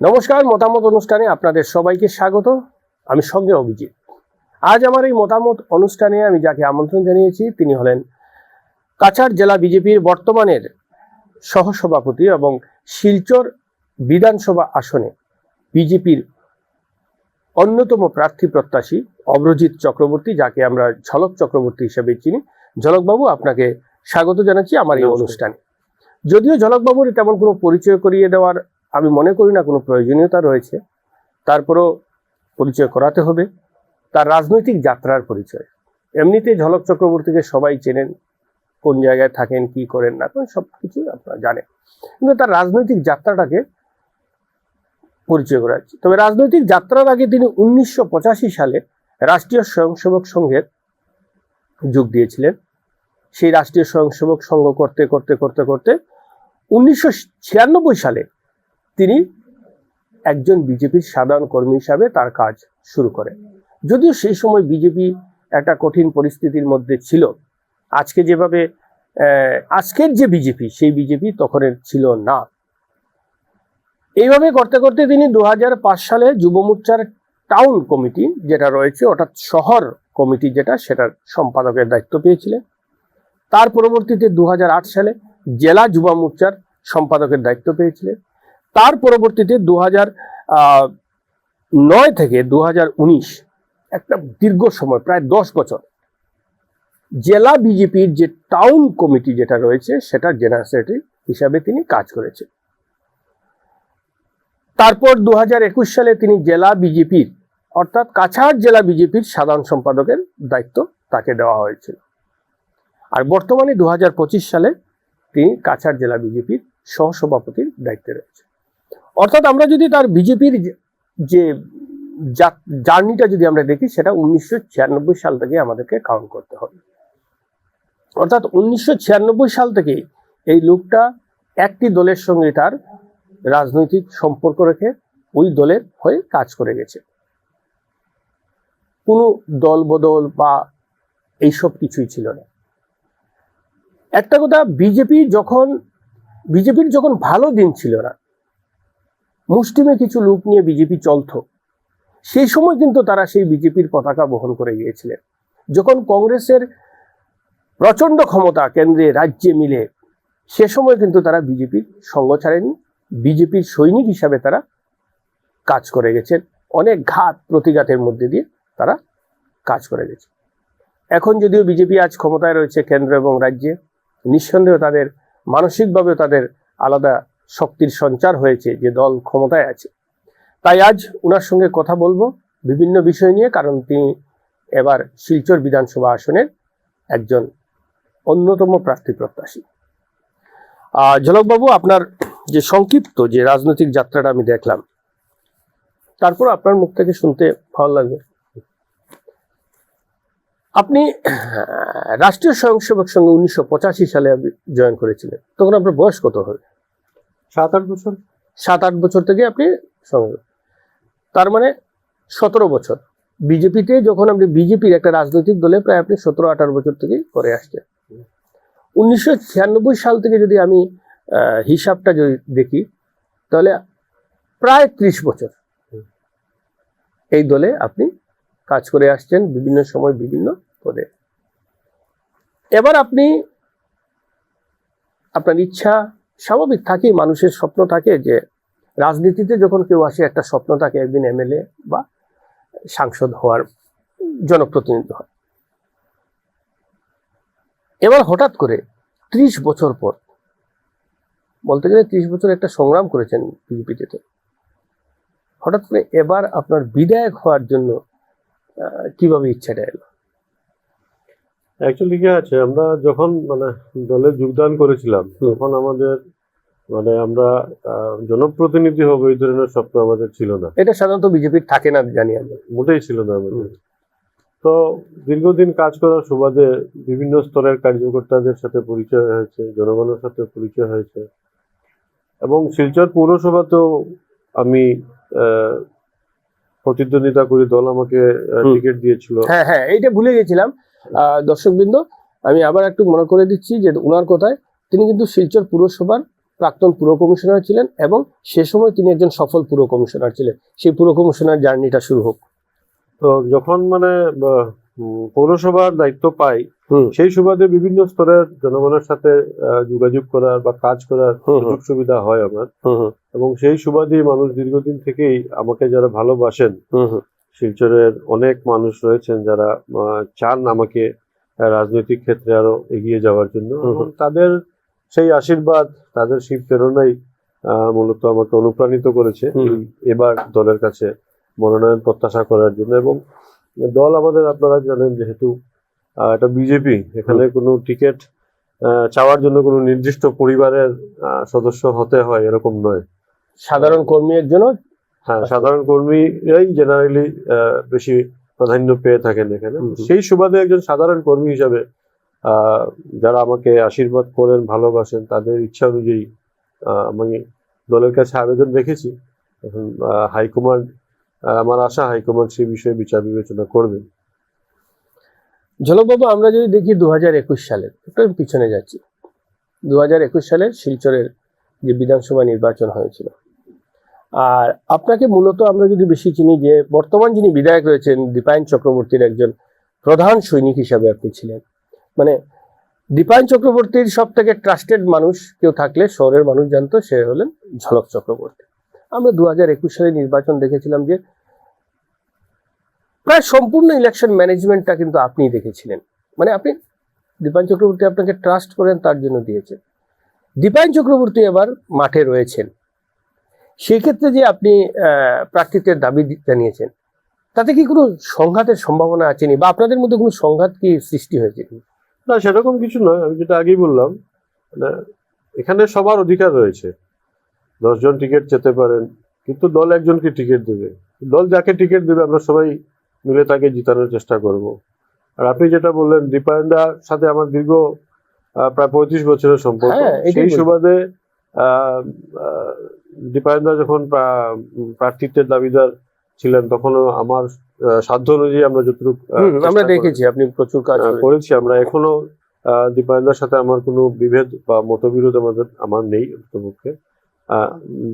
নমস্কার, মতামত অনুষ্ঠানে আপনাদের সবাইকে স্বাগত। আমি সঙ্গে অভিজিৎ। আজ আমার এই মতামত অনুষ্ঠানে আমি যাকে আমন্ত্রণ জানিয়েছি তিনি হলেন কাছাড় জেলা বিজেপির বর্তমানের সহসভাপতি এবং শিলচর বিধানসভা আসনে বিজেপির অন্যতম প্রার্থী প্রত্যাশী অভ্রজিৎ চক্রবর্তী, যাকে আমরা ঝলক চক্রবর্তী হিসেবে চিনি। ঝলকবাবু, আপনাকে স্বাগত জানাচ্ছি আমার এই অনুষ্ঠানে। যদিও ঝলকবাবুর তেমন কোনো পরিচয় করিয়ে দেওয়ার আমি মনে করি না কোনো প্রয়োজনীয়তা রয়েছে, তারপরও পরিচয় করাতে হবে। তার রাজনৈতিক যাত্রার পরিচয়। এমনিতে ঝলক চক্রবর্তীকে সবাই চেনেন, কোন জায়গায় থাকেন, কি করেন না করেন সব কিছু আপনারা জানেন, কিন্তু তার রাজনৈতিক যাত্রাটাকে পরিচয় করা হচ্ছে। তবে রাজনৈতিক যাত্রার আগে তিনি 1985 সালে রাষ্ট্রীয় স্বয়ংসেবক সংঘের যোগ দিয়েছিলেন। সেই রাষ্ট্রীয় স্বয়ংসেবক সংঘ করতে করতে করতে করতে 1996 সালে তিনি একজন বিজেপির সাধারণ কর্মী হিসাবে তার কাজ শুরু করেন। যদিও সেই সময় বিজেপি একটা কঠিন পরিস্থিতির মধ্যে ছিল। আজকে যেভাবে আজকের যে বিজেপি, সেই বিজেপি তখনের ছিল না। এইভাবে করতে করতে তিনি 2005 সালে যুব মোর্চার টাউন কমিটি যেটা রয়েছে, অর্থাৎ শহর কমিটি যেটা, সেটার সম্পাদকের দায়িত্ব পেয়েছিলেন। তার পরবর্তীতে 2008 সালে জেলা যুব মোর্চার সম্পাদকের দায়িত্ব পেয়েছিলেন। তার পরবর্তীতে 2009 থেকে 2019 একটা দীর্ঘ সময়, প্রায় 10 বছর জেলা বিজেপির যে টাউন কমিটি যেটা রয়েছে সেটার জেনারেল সেক্রেটারি হিসাবে তিনি কাজ করেছেন। তারপর 2021 সালে তিনি জেলা বিজেপির অর্থাৎ কাছাড় জেলা বিজেপির সাধারণ সম্পাদকের দায়িত্ব তাকে দেওয়া হয়েছিল। আর বর্তমানে 2025 সালে তিনি কাছাড় জেলা বিজেপির সহসভাপতির দায়িত্বে রয়েছে। অর্থাৎ আমরা যদি তার বিজেপির যে জার্নিটা যদি আমরা দেখি, সেটা 1996 সাল থেকে আমাদেরকে কাউন্ট করতে হবে। অর্থাৎ 1996 সাল থেকে এই লোকটা একটি দলের সঙ্গে তার রাজনৈতিক সম্পর্ক রেখে ওই দলের হয়ে কাজ করে গেছে। কোনো দল বদল বা এইসব কিছুই ছিল না। একটা কথা, বিজেপির যখন ভালো দিন ছিল না, মুষ্টিমে কিছু লোক নিয়ে বিজেপি চলতো, সেই সময় কিন্তু তারা সেই বিজেপির পতাকা বহন করে গিয়েছিলেন। যখন কংগ্রেসের প্রচন্ড ক্ষমতা কেন্দ্রে রাজ্যে মিলে, সে সময় কিন্তু তারা বিজেপির সঙ্গ ছাড়েনি। বিজেপির সৈনিক হিসাবে তারা কাজ করে গেছেন। অনেক ঘাত প্রতিঘাতের মধ্যে দিয়ে তারা কাজ করে গেছে। এখন যদিও বিজেপি আজ ক্ষমতায় রয়েছে কেন্দ্র এবং রাজ্যে, নিঃসন্দেহে তাদের মানসিকভাবে তাদের আলাদা শক্তির সঞ্চার হয়েছে যে দল ক্ষমতায় আছে। তাই আজ ওনার সঙ্গে কথা বলবো বিভিন্ন বিষয় নিয়ে, কারণ তিনি এবার শিলচর বিধানসভা আসনের একজন অন্যতম প্রার্থী প্রত্যাশী। ঝলকবাবু, আপনার যে সংক্ষিপ্ত যে রাজনৈতিক যাত্রাটা আমি দেখলাম, তারপর আপনার মুখ থেকে শুনতে ভালো লাগবে। আপনি রাষ্ট্রীয় স্বয়ংসেবক সঙ্গে 1985 সালে জয়েন করেছিলেন। তখন আপনার বয়স কত হবে? 7-8 বছর। 7-8 বছর থেকে আপনি সঙ্গে, তার মানে 17 বছর বিজেপিতে। যখন আপনি বিজেপির একটা রাজনৈতিক দলে প্রায় আপনি 17-18 বছর থেকেই করে আসছেন। 1996 সাল থেকে যদি আমি হিসাবটা যদি দেখি, তাহলে প্রায় 30 বছর এই দলে আপনি কাজ করে আসছেন, বিভিন্ন সময় বিভিন্ন পদে। এবার আপনি, আপনার ইচ্ছা স্বাভাবিক থাকে, মানুষের স্বপ্ন থাকে যে রাজনীতিতে যখন কেউ আসে একটা স্বপ্ন থাকে একদিন এমএলএ বা সাংসদ হওয়ার, জনপ্রতিনিধি হয়। এবার হঠাৎ করে 30 বছর পর, বলতে গেলে 30 বছর একটা সংগ্রাম করেছেন বিজেপিতে, হঠাৎ করে এবার আপনার বিধায়ক হওয়ার জন্য কিভাবে ইচ্ছাটা এলো? অ্যাকচুয়ালি কি আছে, আমরা যখন দলে যোগদান করেছিলাম, তখন আমাদের আমরা জনপ্রতিনিধি হবো এই ধরনের স্বপ্ন আমাদের ছিল না। এটা সাধারণত বিজেপির থাকে না, জানি আমি, মোটেই ছিল না আমাদের। তো দীর্ঘদিন কাজ করার সুবাদে বিভিন্ন স্তরের কার্যকর্তাদের সাথে পরিচয় হয়েছে, জনগণের সাথে পরিচয় হয়েছে, এবং শিলচর পৌরসভাতেও আমি প্রতিদ্বন্দ্বিতা করি। দল আমাকে টিকিট দিয়েছিল। হ্যাঁ হ্যাঁ, এইটা ভুলে গেছিলাম দর্শকবৃন্দ, আমি আবার একটু মনে করে দিচ্ছি যে ওনার কথায় তিনি কিন্তু শিলচর পুরসভার প্রাক্তন পুর কমিশনার ছিলেন এবং সে সময় তিনি একজন সফল পুর কমিশনার ছিলেন। সেই পুর কমিশনার জার্নিটা শুরু হোক। তো যখন মানে পৌরসভার দায়িত্ব পাই, সেই সুবাদে বিভিন্ন স্তরের জনগণের সাথে যোগাযোগ করার বা কাজ করার সুযোগ সুবিধা হয় আমার। এবং সেই সুবাদেই মানুষ দীর্ঘদিন থেকেই আমাকে যারা ভালোবাসেন, শিলচরের অনেক মানুষ রয়েছেন যারা চান আমাকে রাজনৈতিক ক্ষেত্রে আরো এগিয়ে যাওয়ার জন্য, এবং তাদের সেই আশীর্বাদ, তাদের সেই প্রেরণাই মূলত আমাকে অনুপ্রাণিত করেছে এবার দলের কাছে মনোনয়ন প্রত্যাশা করার জন্য। এবং দল আমাদের, আপনারা জানেন, যেহেতু এটা বিজেপি, এখানে কোনো টিকিট চাওয়ার জন্য কোনো নির্দিষ্ট পরিবারের সদস্য হতে হয় এরকম নয়। সাধারণ কর্মীর জন্য, হ্যাঁ, সাধারণ কর্মীরাই জেনারেলি বেশি প্রাধান্য পেয়ে থাকেন এখানে। সেই সুবাদে একজন সাধারণ কর্মী হিসাবে যারা আমাকে আশীর্বাদ করেন, ভালোবাসেন, তাদের ইচ্ছা অনুযায়ী আমি দলের কাছে আবেদন রেখেছি। এখন হাইকমান্ড, আমার আশা হাইকমান্ড সেই বিষয়ে বিচার বিবেচনা করবেন। ঝলকবাবু, আমরা যদি দেখি 2021 সালের, একটু পিছনে যাচ্ছি, 2021 সালের শিলচরের যে বিধানসভা নির্বাচন হয়েছিল, আর আপনাকে মূলত আমরা যদি বেশি চিনি যে বর্তমান যিনি বিধায়ক রয়েছেন দীপায়ন চক্রবর্তীর একজন প্রধান সৈনিক হিসাবে আপনি ছিলেন। মানে দীপায়ন চক্রবর্তীর সব থেকে ট্রাস্টেড মানুষ কেউ থাকলে শহরের মানুষ জানতো, সে হলেন ঝলক চক্রবর্তী। আমরা 2021 সালে নির্বাচন দেখেছিলাম যে প্রায় সম্পূর্ণ ইলেকশন ম্যানেজমেন্টটা কিন্তু আপনি দেখেছিলেন। মানে আপনি, দীপায়ন চক্রবর্তী আপনাকে ট্রাস্ট করেন, তার জন্য দিয়েছেন। দীপায়ন চক্রবর্তী এবার মাঠে রয়েছেন, সেই ক্ষেত্রে যে আপনি প্রার্থিত্বের দাবি জানিয়েছেন, তাতে কি কোনো সংঘাতের সম্ভাবনা আছেনি, বা আপনাদের মধ্যে কোনো সংঘাত কি সৃষ্টি হয়েছে? না, সেরকম কিছু নয়। আমি যেটা আগেই বললাম, মানে এখানে সবার অধিকার রয়েছে। 10 জন টিকিট যেতে পারেন, কিন্তু দল একজনকে টিকিট দেবে। দল যাকে টিকিট দেবে আমরা সবাই মিলে তাকে জিতানোর চেষ্টা করব। আর আপনি যেটা বললেন, দীপায়নদার সাথে আমার দীর্ঘ প্রায় 35 বছরের সম্পর্ক। সেই সুবাদে দীপায়নদা যখন প্রার্থিত্বের দাবিদার ছিলেন, তখনও আমার সাধ্য অনুযায়ী আমরা যতটুকু আমরা দেখেছি আপনি প্রচুর কাজ করেছি। আমরা এখনো দীপায়নদার সাথে আমার কোনো বিভেদ বা মতবিরোধ আমার নেই অন্তপক্ষে।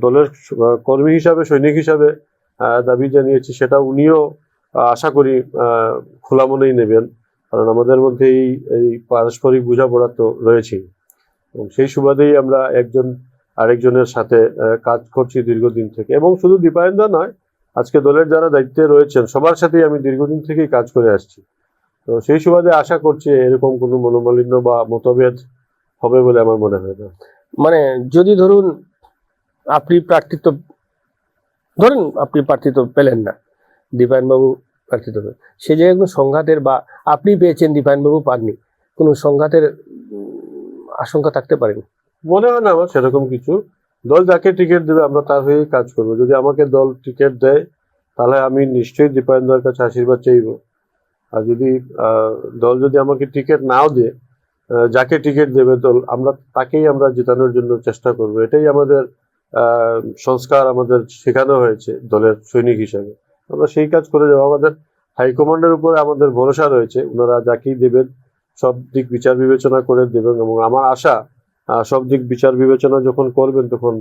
দলের কর্মী হিসাবে, সৈনিক হিসাবে দাবি জানিয়েছি, সেটা উনিও আশা করি খোলা মনেই নেবেন, কারণ আমাদের মধ্যে এই পারস্পরিক বোঝাপড়া তো রয়েছেই। এবং সেই সুবাদেই আমরা একজন আরেকজনের সাথে কাজ করছি দীর্ঘদিন থেকে। এবং শুধু দীপায়নদা নয়, আজকে দলের যারা দায়িত্বে রয়েছেন সবার সাথেই আমি দীর্ঘদিন থেকেই কাজ করে আসছি। তো সেই সুবাদে আশা করছি এরকম কোনো মনোমালিন্য বা মতভেদ হবে বলে আমার মনে হয় না। মানে যদি ধরুন আপনি প্রার্থিত্ব পেলেন না, দীপায়নবাবু প্রার্থিত পেলেন, সে জায়গায় কোনো সংঘাতের, বা আপনি পেয়েছেন দীপায়নবাবু পাননি, কোনো সংঘাতের আশঙ্কা থাকতে পারে? মনে হয় না আমার সেরকম কিছু। দল যাকে টিকিট দেবে আমরা তার হয়েই কাজ করবো। যদি আমাকে দল টিকিট দেয়, তাহলে আমি নিশ্চয়ই দীপায়নদার কাছে আশীর্বাদ চাইব। আর যদি দল যদি আমাকে টিকিট নাও দেয়, যাকে টিকিট দেবে দল, তাকেই আমরা জেতানোর জন্য চেষ্টা করব। এটাই আমাদের সংস্কার, আমাদের শেখানো হয়েছে দলের সৈনিক হিসাবে। আমরা সেই কাজ করে যাবো। আমাদের হাইকমান্ডের উপরে আমাদের ভরসা রয়েছে, ওনারা যাকেই দেবেন সব দিক বিচার বিবেচনা করে দেবেন। এবং আমার আশা, সব দিক বিচার বিবেচনা যখন করবেন, তখন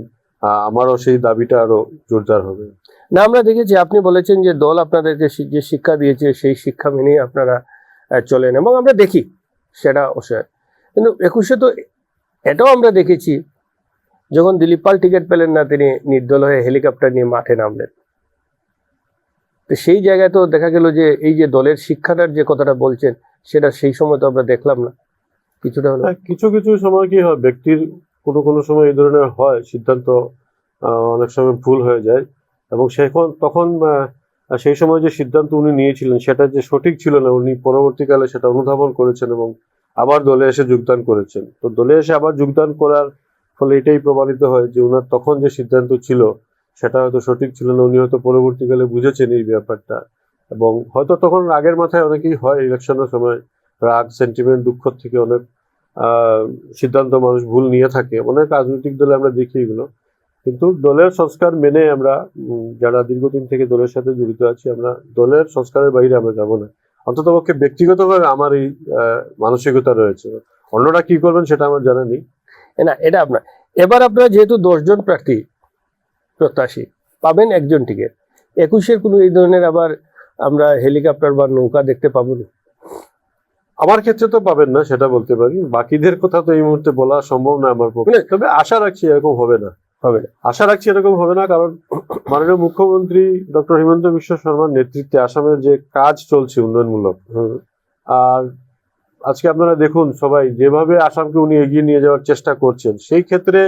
আমারও সেই দাবিটা আরো জোরদার হবে। না, আমরা দেখেছি আপনি বলেছেন যে দল আপনাদেরকে যে শিক্ষা দিয়েছে সেই শিক্ষা মেনেই আপনারা চলেন, এবং আমরা দেখি সেটা অবশ্যই। কিন্তু 21-এ তো এটাও আমরা দেখেছি, যখন দিলীপ পাল টিকিট পেলেন না, তিনি নির্দল হয়ে হেলিকপ্টার নিয়ে মাঠে নামলেন। তো সেই জায়গায় তো দেখা গেল যে এই যে দলের শিক্ষাটার যে কথাটা বলছেন, সেটা সেই সময় তো আমরা দেখলাম না। কিছুটা হলো, কিছু কিছু সময় কি হয়, ব্যক্তির কোনো সময় এই ধরনের হয়, সিদ্ধান্ত অনেক সময় ভুল হয়ে যায়। এবং তখন সেই সময় যে সিদ্ধান্ত উনি নিয়েছিলেন সেটা যে সঠিক ছিল না, উনি পরবর্তীকালে সেটা অনুধাবন করেছেন এবং আবার দলে এসে যোগদান করেছেন। তো দলে এসে আবার যোগদান করার ফলে এটাই প্রমাণিত হয় যে উনার তখন যে সিদ্ধান্ত ছিল সেটা হয়তো সঠিক ছিল না। উনি হয়তো পরবর্তীকালে বুঝেছেন এই ব্যাপারটা, এবং হয়তো তখন রাগের মাথায় অনেকেই হয়, ইলেকশনের সময় রাগ, সেন্টিমেন্ট, দুঃখ থেকে অনেক সিদ্ধান্ত মানুষ ভুল নিয়ে থাকে। অনেক রাজনৈতিক দলে আমরা দেখি এগুলো। কিন্তু দলের সংস্কার মেনে আমরা যারা দীর্ঘদিন থেকে দলের সাথে জড়িত আছি, আমরা দলের সংস্কারের বাইরে আমরা যাবো না। অন্ততপক্ষে ব্যক্তিগতভাবে আমার এই মানসিকতা রয়েছে। অন্যরা কি করবেন সেটা আমার জানা নেই। না, এটা আপনার এবার আপনারা যেহেতু 10 জন প্রার্থী প্রত্যাশী, পাবেন একজন টিকিট, 21-এর কোনো এই ধরনের আবার আমরা হেলিকপ্টার বা নৌকা দেখতে পাবো না? আমার ক্ষেত্রে তো পাবেন না, সেটা বলতে পারি। বাকিদের কথা তো এই মুহূর্তে বলা সম্ভব না আমার পক্ষে, তবে আশা রাখছি এরকম হবে না। আশা রাখছি এরকম হবে না, কারণ মাননীয় মুখ্যমন্ত্রী ডক্টর হিমন্ত বিশ্ব শর্মার নেতৃত্বে আসামের যে কাজ চলছে উন্নয়নমূলক, আর আজকে আপনারা দেখুন সবাই যেভাবে আসামকে উনি এগিয়ে নিয়ে যাওয়ার চেষ্টা করছেন, সেই ক্ষেত্রে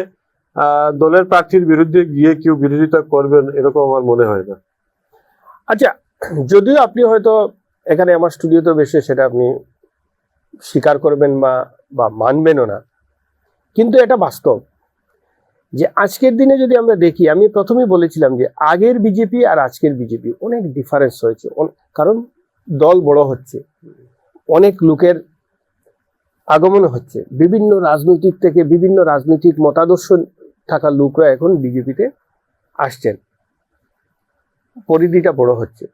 দলের প্রার্থীর বিরুদ্ধে গিয়ে কেউ বিরোধিতা করবেন এরকম আমার মনে হয় না। আচ্ছা, যদিও আপনি হয়তো এখানে আমার স্টুডিওতে বসে সেটা আপনি স্বীকার করবেন বা মানবেনও না, কিন্তু এটা বাস্তব যে আজকের দিনে যদি আমরা দেখি, আমি প্রথমেই বলেছিলাম যে আগের বিজেপি আর আজকের বিজেপি অনেক ডিফারেন্স হয়েছে, কারণ দল বড় হচ্ছে, অনেক লোকের আগমন হচ্ছে, বিভিন্ন রাজনৈতিক থেকে বিভিন্ন রাজনৈতিক মতাদর্শ থাকা লোকরা এখন বিজেপিতে আসছেন, পরিধিটা বড় হচ্ছে।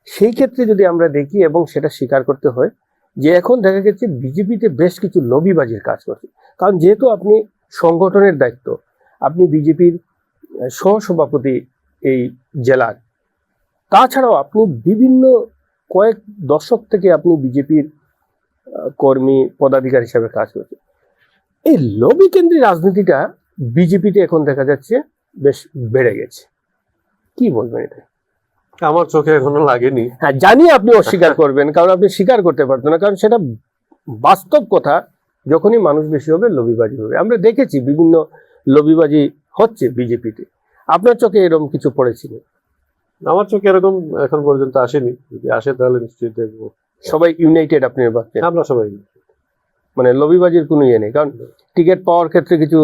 সেই ক্ষেত্রে যদি আমরা দেখি এবং সেটা স্বীকার করতে হয় যে এখন দেখা গেছে বিজেপিতে বেশ কিছু লবিবাজির কাজ করছে, কারণ যেহেতু আপনি সংগঠনের দায়িত্ব, আপনি বিজেপির সহসভাপতি এই জেলার, তাছাড়াও আপনি বিভিন্ন কয়েক দশক থেকে আপনি বিজেপির কর্মী পদাধিকারী হিসাবে কাজ করছেন। এই লবি কেন্দ্রিক রাজনীতিটা বিজেপিতে এখন দেখা যাচ্ছে বেশ বেড়ে গেছে, কি বলবেন এটা? আমার চোখে এখনো লাগেনি। হ্যাঁ, জানি আপনি অস্বীকার করবেন, কারণ আপনি স্বীকার করতে পারতেন না, কারণ সেটা বাস্তব কথা। যখনই মানুষ বেশি হবে লবিবাজি হবে, আমরা দেখেছি বিভিন্ন লবিবাজি হচ্ছে বিজেপিতে। আপনার চোখে এরকম কিছু পড়েছিল? আমার চোখে এরকম এখন পর্যন্ত আসেনি, যদি আসে তাহলে নিশ্চয়ই দেখবো। সবাই ইউনাইটেড আপনি ভাবছেন? আমরা সবাই মানে লবিবাজির কোনো ইয়ে নেই, কারণ টিকিট পাওয়ার ক্ষেত্রে কিছু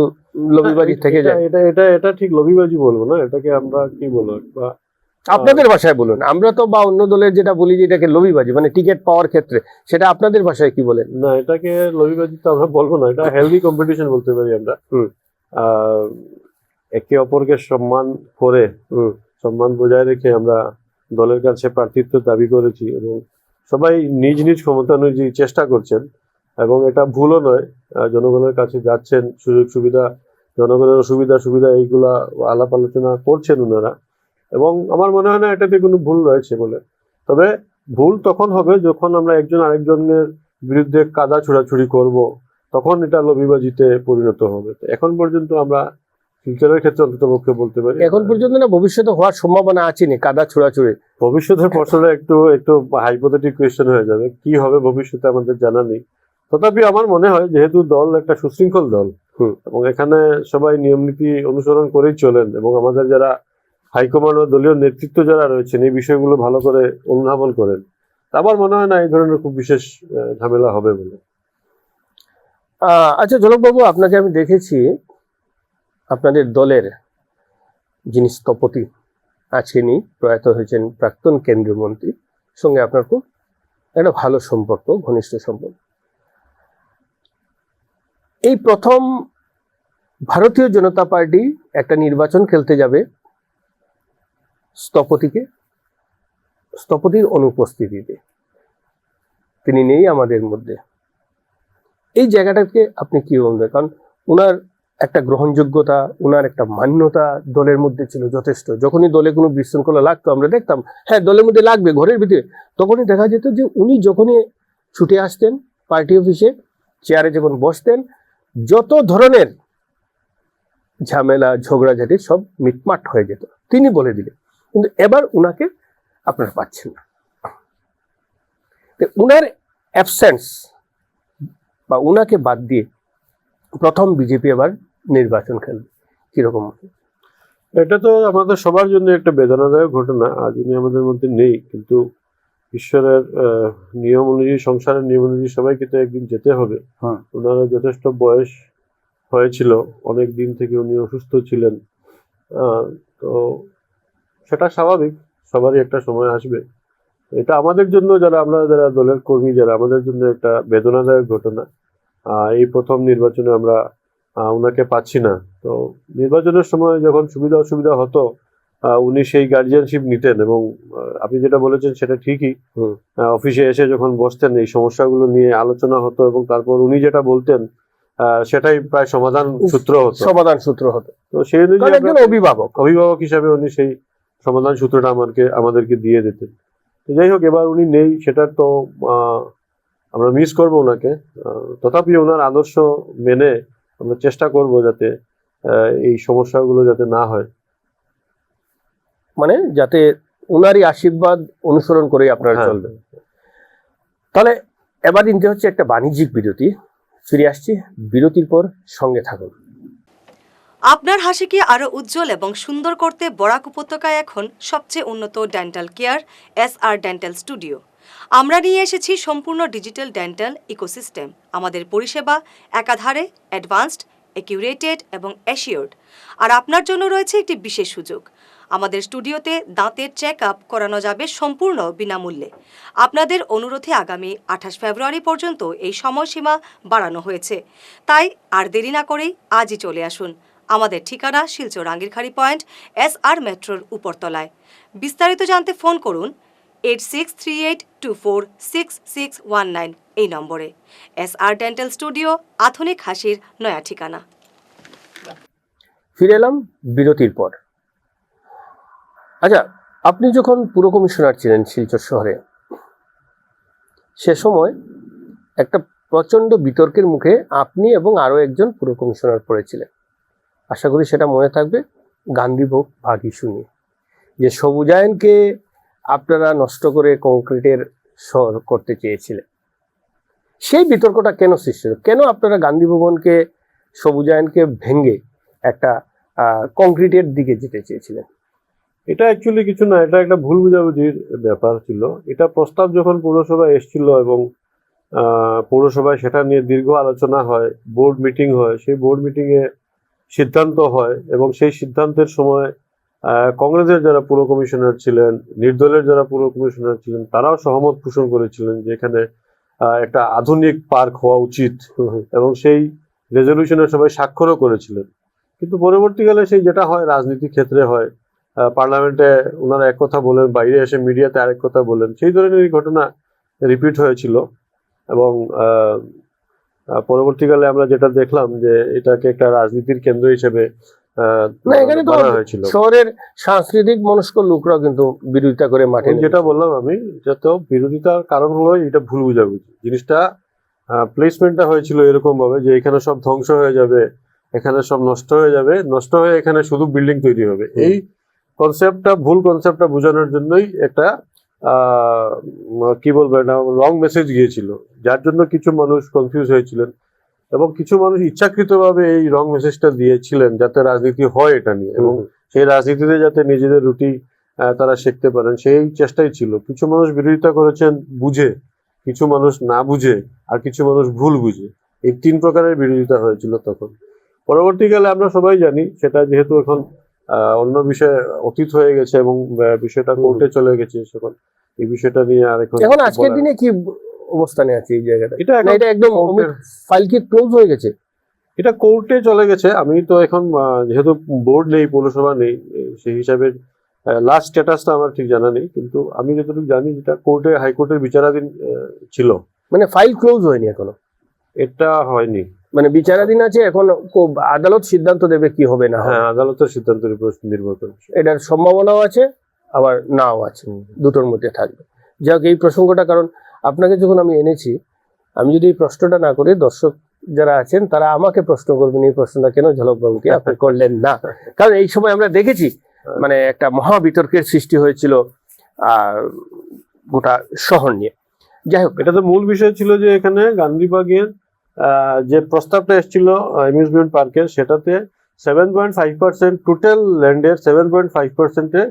লবিবাজি থেকে যায়। এটা ঠিক লবিবাজি বলবো না, এটাকে আমরা কি বলবো, আপনাদের ভাষায় বলুন। আমরা তো বা অন্য দলের যেটা বলি যে এটাকে লবিবাজি, মানে টিকিট পাওয়ার ক্ষেত্রে, সেটা আপনাদের ভাষায় কি বলেন? না, এটাকে লবিবাজি তো আমরা বলবো না, এটা হেলদি কম্পিটিশন বলতে পারি আমরা। একে অপরকে সম্মান করে, সম্মান বজায় রেখে আমরা দলের কাছে প্রার্থিত্ব দাবি করেছি, এবং সবাই নিজ নিজ ক্ষমতা অনুযায়ী চেষ্টা করছেন, এবং এটা ভুলও নয়। জনগণের কাছে যাচ্ছেন, সুযোগ সুবিধা, জনগণের সুবিধা এইগুলা আলাপ আলোচনা করছেন ওনারা, এবং আমার মনে হয় না এটাতে কোনো ভুল রয়েছে বলে। তবে ভুল তখন হবে যখন আমরা একজন আরেকজনের বিরুদ্ধে কাদা ছোড়াছুড়ি করব, তখন এটা লবিবাজিতে পরিণত হবে। এখন পর্যন্ত আমরা ফিউচারের ক্ষেত্রে অন্ততপক্ষে বলতে পারি এখন পর্যন্ত না, ভবিষ্যতে হওয়ার সম্ভাবনা আছে নি কাদা ছোড়াছুড়ি? ভবিষ্যতের প্রশ্নটা একটু হাইপোথেটিক কোয়েশ্চেন হয়ে যাবে, কি হবে ভবিষ্যতে আমাদের জানা নেই। তথাপি আমার মনে হয় যেহেতু দল একটা সুশৃঙ্খল দল, এবং এখানে সবাই নিয়ম নীতি অনুসরণ করেই চলেন, এবং আমাদের যারা হাইকমান্ড ও দলীয় নেতৃত্ব যারা রয়েছেন এই বিষয়গুলো ভালো করে অনুধাবন করেন, আমার মনে হয় না এই ধরনের খুব বিশেষ ঝামেলা হবে বলে। আচ্ছা ঝলকবাবু, আপনাকে আমি দেখেছি আপনাদের দলের যিনি স্থপতি আছেনই, প্রয়াত হয়েছেন প্রাক্তন কেন্দ্রীয় মন্ত্রী, সঙ্গে আপনার খুব একটা ভালো সম্পর্ক, ঘনিষ্ঠ সম্পর্ক। এই প্রথম ভারতীয় জনতা পার্টি একটা নির্বাচন খেলতে যাবে স্থপতির অনুপস্থিতিতে, তিনি নেই আমাদের মধ্যে। এই জায়গাটাকে আপনি কি বলবেন? কারণ ওনার একটা গ্রহণযোগ্যতা, ওনার একটা মান্যতা দলের মধ্যে ছিল যথেষ্ট। যখনই দলে কোনো বিশৃঙ্খলা লাগতো আমরা দেখতাম, হ্যাঁ দলের মধ্যে লাগবে ঘরের ভিতরে, তখনই দেখা যেত যে উনি যখনই ছুটে আসতেন পার্টি অফিসে, চেয়ারে যখন বসতেন, যত ধরনের ঝামেলা ঝগড়াঝাটি সব মিটমাট হয়ে যেত, তিনি বলে দিলেন। কিন্তু এবার উনাকে আপনারা পাচ্ছেন না। উনার অ্যাবসেন্স বা উনাকে বাদ দিয়ে প্রথম বিজেপি এবার নির্বাচন খেলবে, কিরকম? এটা তো আমাদের সবার জন্য একটা বেদনাদায়ক ঘটনা। আজ উনি আমাদের মধ্যে নেই, কিন্তু ঈশ্বরের নিয়ম অনুযায়ী, সংসারের নিয়ম অনুযায়ী সবাইকে তো একদিন যেতে হবে। ওনারও যথেষ্ট বয়স হয়েছিল, অনেক দিন থেকে উনি অসুস্থ ছিলেন, তো সেটা স্বাভাবিক, সবারই একটা সময় আসবে। এটা আমাদের জন্য, যারা দলের কর্মী, যারা আমাদের জন্য একটা বেদনাদায়ক ঘটনা। এই প্রথম নির্বাচনে আমরা ওনাকে পাচ্ছি না। তো নির্বাচনের সময় যখন সুবিধা অসুবিধা হতো, উনি সেই গার্জিয়ানশিপ নিতেন, এবং আপনি যেটা বলেছেন সেটা ঠিকই। অফিসে এসে যখন বসতেন এই সমস্যাগুলো নিয়ে আলোচনা হতো, এবং তারপর উনি যেটা বলতেন সেটাই প্রায় সমাধান সূত্র হতো। সমাধান সূত্র হতো। তো সেই কারণ অনুযায়ী একজন অভিভাবক হিসাবে উনি সেই সমাধান সূত্রটা আমাদেরকে দিয়ে দিতেন। তো যাই হোক, এবার উনি নেই, সেটা তো আমরা মিস করব ওনাকে। তথাপি ওনার আদর্শ মেনে আমরা চেষ্টা করব যাতে এই সমস্যাগুলো যাতে না হয়, মানে যাতে ওনারই আশীর্বাদ অনুসরণ করে আপনারা হ্যাঁ। চলবেন। তাহলে এবার নিতে হচ্ছে একটা বাণিজ্যিক বিরতি। ফিরে আসছি বিরতির পর, সঙ্গে থাকুন। আপনার হাসিকে আরও উজ্জ্বল এবং সুন্দর করতে বরাক উপত্যকায় এখন সবচেয়ে উন্নত dental care SR dental studio. আমরা নিয়ে এসেছি সম্পূর্ণ ডিজিটাল ডেন্টাল ইকোসিস্টেম। আমাদের পরিষেবা একাধারে অ্যাডভান্সড, অ্যাকিউরেটেড এবং অ্যাসিওর্ড। আর আপনার জন্য রয়েছে একটি বিশেষ সুযোগ। আমাদের স্টুডিওতে দাঁতের চেক আপ করানো যাবে সম্পূর্ণ বিনামূল্যে। আপনাদের অনুরোধে আগামী 28 ফেব্রুয়ারি পর্যন্ত এই সময়সীমা বাড়ানো হয়েছে। তাই আর দেরি না করেই আজই চলে আসুন। আমাদের ঠিকানা শিলচর আঙ্গিরখাড়ি পয়েন্ট, SR মেট্রোর উপরতলায়। বিস্তারিত জানতে ফোন করুন 8638246619 এই নম্বরে। SR ডেন্টাল স্টুডিও, আধুনিক হাসির নয়া ঠিকানা। ফিরে এলাম বিরতির পর। আচ্ছা, আপনি যখন পুর কমিশনার ছিলেন শিলচর শহরে, সে সময় একটা প্রচন্ড বিতর্কের মুখে আপনি এবং আরো একজন পুর কমিশনার পড়েছিলেন। আশা করি সেটা মনে থাকবে। গান্ধীভোগ ভাগ ইস্যু নিয়ে, যে সবুজায়নকে আপনারা নষ্ট করে কংক্রিটের শহর করতে চেয়েছিলেন, সেই বিতর্কটা কেন সৃষ্টি হলো? কেন আপনারা গান্ধী ভবনকে, সবুজায়নকে ভেঙে একটা কংক্রিটের দিকে যেতে চেয়েছিলেন? এটা অ্যাকচুয়ালি কিছু না, এটা একটা ভুল বোঝাবুঝির ব্যাপার ছিল। এটা প্রস্তাব যখন পৌরসভায় এসেছিল এবং পৌরসভায় সেটা নিয়ে দীর্ঘ আলোচনা হয়, বোর্ড মিটিং হয়, সেই বোর্ড মিটিংয়ে সিদ্ধান্ত হয় এবং সেই সিদ্ধান্তের সময় কংগ্রেসের যারা পুর কমিশনার ছিলেন, নির্দলের যারা পুর কমিশনার ছিলেন, তারাও সহমত পোষণ করেছিলেন যে এখানে একটা আধুনিক পার্ক হওয়া উচিত এবং সেই রেজলিউশনে সবাই স্বাক্ষরও করেছিলেন। কিন্তু পরবর্তীকালে সেই যেটা হয় রাজনীতি ক্ষেত্রে হয়, পার্লামেন্টে ওনারা এক কথা বলেন, বাইরে এসে মিডিয়াতে আরেক কথা বলেন, সেই ধরনের ঘটনা রিপিট হয়েছিল। এবং পরবর্তীকালে আমরা যেটা দেখলাম যে এটাকে একটা রাজনীতির কেন্দ্র হিসেবে না, এখানে তো বলা হয়েছিল। শহরের সাংস্কৃতিক মনস্ক লোকরাও কিন্তু বিরোধিতা করে মাঠে যেটা বললাম আমি, এটা তো বিরোধিতার কারণ হলো এটা ভুল বুঝাবুঝি। জিনিসটা প্লেসমেন্টটা হয়েছিল এরকম ভাবে যে এখানে সব ধ্বংস হয়ে যাবে, এখানে সব নষ্ট হয়ে যাবে, নষ্ট হয়ে এখানে শুধু বিল্ডিং তৈরি হবে। এই কনসেপ্টটা, ভুল কনসেপ্টটা বোঝানোর জন্যই একটা কি বলবো, এটা রং মেসেজ গিয়েছিল, যার জন্য কিছু মানুষ কনফিউজ হয়েছিলেন এবং কিছু মানুষ ইচ্ছাকৃতভাবে এই রং মেসেজটা দিয়েছিলেন যাতে রাজনীতি হয় এটা নিয়ে, এবং সেই রাজনীতিতে যাতে নিজেদের রুটি তারা শিখতে পারেন, সেই চেষ্টাই ছিল। কিছু মানুষ বিরোধিতা করেছেন বুঝে, কিছু মানুষ না বুঝে, আর কিছু মানুষ ভুল বুঝে। এই 3 প্রকারের বিরোধিতা হয়েছিল তখন। পরবর্তীকালে আমরা সবাই জানি সেটা যেহেতু এখন অন্য বিষয়ে অতীত হয়ে গেছে এবং বিষয়টা কোর্টে চলে গেছে, সেখন এই বিষয়টা নিয়ে আর এখন আজকের দিনে কি অবস্থানে আছে এই জায়গাটা? এটা একদম ফাইল কি ক্লোজ হয়ে গেছে? এটা কোর্টে চলে গেছে। আমি তো এখন যেহেতু বোর্ড নেই, পৌরসভা নেই, সেই হিসাবে লাস্ট স্ট্যাটাসটা আমার ঠিক জানা নেই, কিন্তু আমি যতটুকু জানি যেটা কোর্টে, হাইকোর্টের বিচারাধীন ছিল। মানে ফাইল ক্লোজ হয়নি এখনো? এটা হয়নি, মানে বিচারাধীন আছে এখন। আদালত সিদ্ধান্ত দেবে কি হবে না। হ্যাঁ, আদালতের সিদ্ধান্তের উপর নির্ভর করে। এটার সম্ভাবনাও আছে, আবার নাও আছে, দুটোর মধ্যে থাকবে। যাক, এই প্রসঙ্গটা, কারণ আপনাকে যখন আমি এনেছি, আমি যদি এই প্রশ্নটা না করি, দর্শক যারা আছেন তারা আমাকে প্রশ্ন করবেন এই প্রশ্নটা কেন ঝলকবাবুকে আপনি করলেন না। কারণ এই সময় আমরা দেখেছি মানে একটা মহা বিতর্কের সৃষ্টি হয়েছিল গোটা শহর নিয়ে। যাই হোক, এটা তো মূল বিষয় ছিল যে এখানে গান্ধীবাগের যে প্রস্তাবটা এসেছিল অ্যামিউজমেন্ট পার্কের, সেটাতে 7.5% টোটাল ল্যান্ডের 7.5%-এ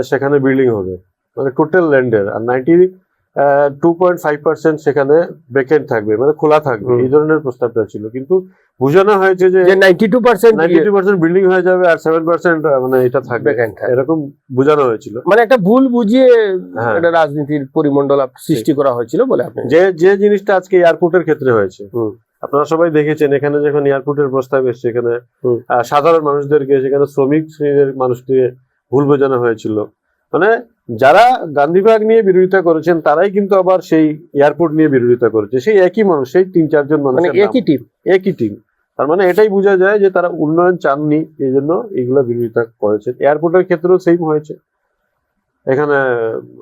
সেখানে বিল্ডিং হবে, মানে টোটাল ল্যান্ডের, আর 92.5% সেখানে ভ্যাকেন্ট থাকবে, মানে খোলা থাকবে। এই ধরনের প্রস্তাবটা ছিল, কিন্তু বোঝানো হয়েছে যে 92% বিল্ডিং হয়ে যাবে আর 7% মানে এটা থাকবে, এরকম বোঝানো হয়েছিল। মানে একটা ভুল বুঝিয়ে একটা রাজনীতির পরিমণ্ডল সৃষ্টি করা হয়েছিল বলে আপনি। যে জিনিসটা আজকে এয়ারপোর্টের ক্ষেত্রে হয়েছে, আপনারা সবাই দেখেছেন, এখানে যখন এয়ারপোর্টের প্রস্তাব এসছে, এখানে সাধারণ মানুষদেরকে, সেখানে শ্রমিক শ্রেণীর মানুষকে ভুল বোঝানো হয়েছিল। মানে যারা গান্ধীবাগ নিয়ে বিরোধিতা করেছেন তারাই কিন্তু আবার সেই এয়ারপোর্ট নিয়ে বিরোধিতা করেছে, সেই একই মানুষ, সেই 3-4 জন মানুষ, মানে একই টিম। তার মানে এটাই বোঝা যায় যে তারা উন্নয়ন চাননি, এই জন্য এইগুলা বিরোধিতা করেছেন। এয়ারপোর্টের ক্ষেত্রেও সেম হয়েছে, এখানে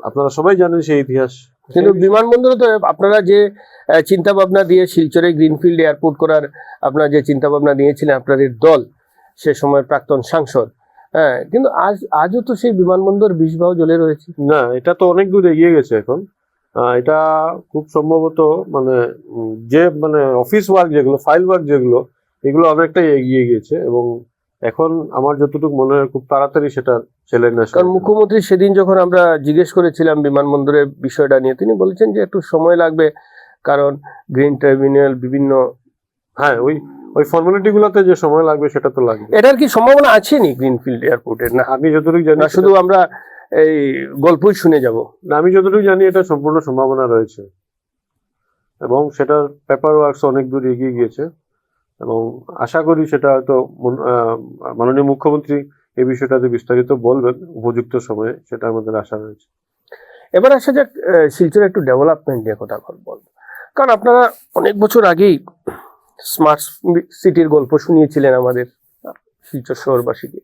আপনারা সবাই জানেন সেই ইতিহাস। কিন্তু বিমানবন্দরে তো আপনারা যে চিন্তা ভাবনা দিয়ে শিলচরে গ্রিনফিল্ড এয়ারপোর্ট করার আপনারা যে চিন্তা ভাবনা দিয়েছিলেন আপনাদের দল, সে সময় প্রাক্তন সাংসদ, হ্যাঁ, কিন্তু আজও তো সেই বিমানবন্দর বিষবাহ জ্বলে রয়েছে। না, এটা তো অনেক দূর এগিয়ে গেছে এখন। এটা খুব সম্ভবত মানে যে মানে অফিস ওয়ার্ক যেগুলো, ফাইল ওয়ার্ক যেগুলো, এগুলো অনেকটাই এগিয়ে গিয়েছে এবং এখন আমার যতটুকু মনে হয় খুব তাড়াতাড়ি সেটা শিলান্যাস। কারণ মুখ্যমন্ত্রী সেদিন যখন আমরা জিজ্ঞেস করেছিলাম বিমানবন্দরের বিষয়টা নিয়ে, তিনি বলেছেন যে একটু সময় লাগবে, কারণ গ্রিন ট্রাইব্যুনাল বিভিন্ন, হ্যাঁ, ওই ফর্মালিটি গুলোতে যে সময় লাগবে সেটা তো লাগবে। এটার কি সম্ভাবনা আছে নি গ্রিনফিল্ড এয়ারপোর্টের? না, আমি যতটুকু জানি, না শুধু আমরা এই গল্পই শুনে যাব। না, আমি যতটুকু জানি এটা সম্পূর্ণ সম্ভাবনা রয়েছে এবং সেটার পেপার ওয়ার্কস অনেক দূর এগিয়ে গিয়েছে এবং আশা করি সেটা হয়তো মাননীয় মুখ্যমন্ত্রী এই বিষয়টাতে বিস্তারিত বলবেন উপযুক্ত সময়ে, সেটা আমাদের আশা রয়েছে। এবার আসা যাক শিলচরে একটু ডেভেলপমেন্ট নিয়ে কথা বলবো, কারণ আপনারা অনেক বছর আগেই স্মার্ট সিটির গল্প শুনিয়েছিলেন আমাদের শিলচর শহরবাসীকে,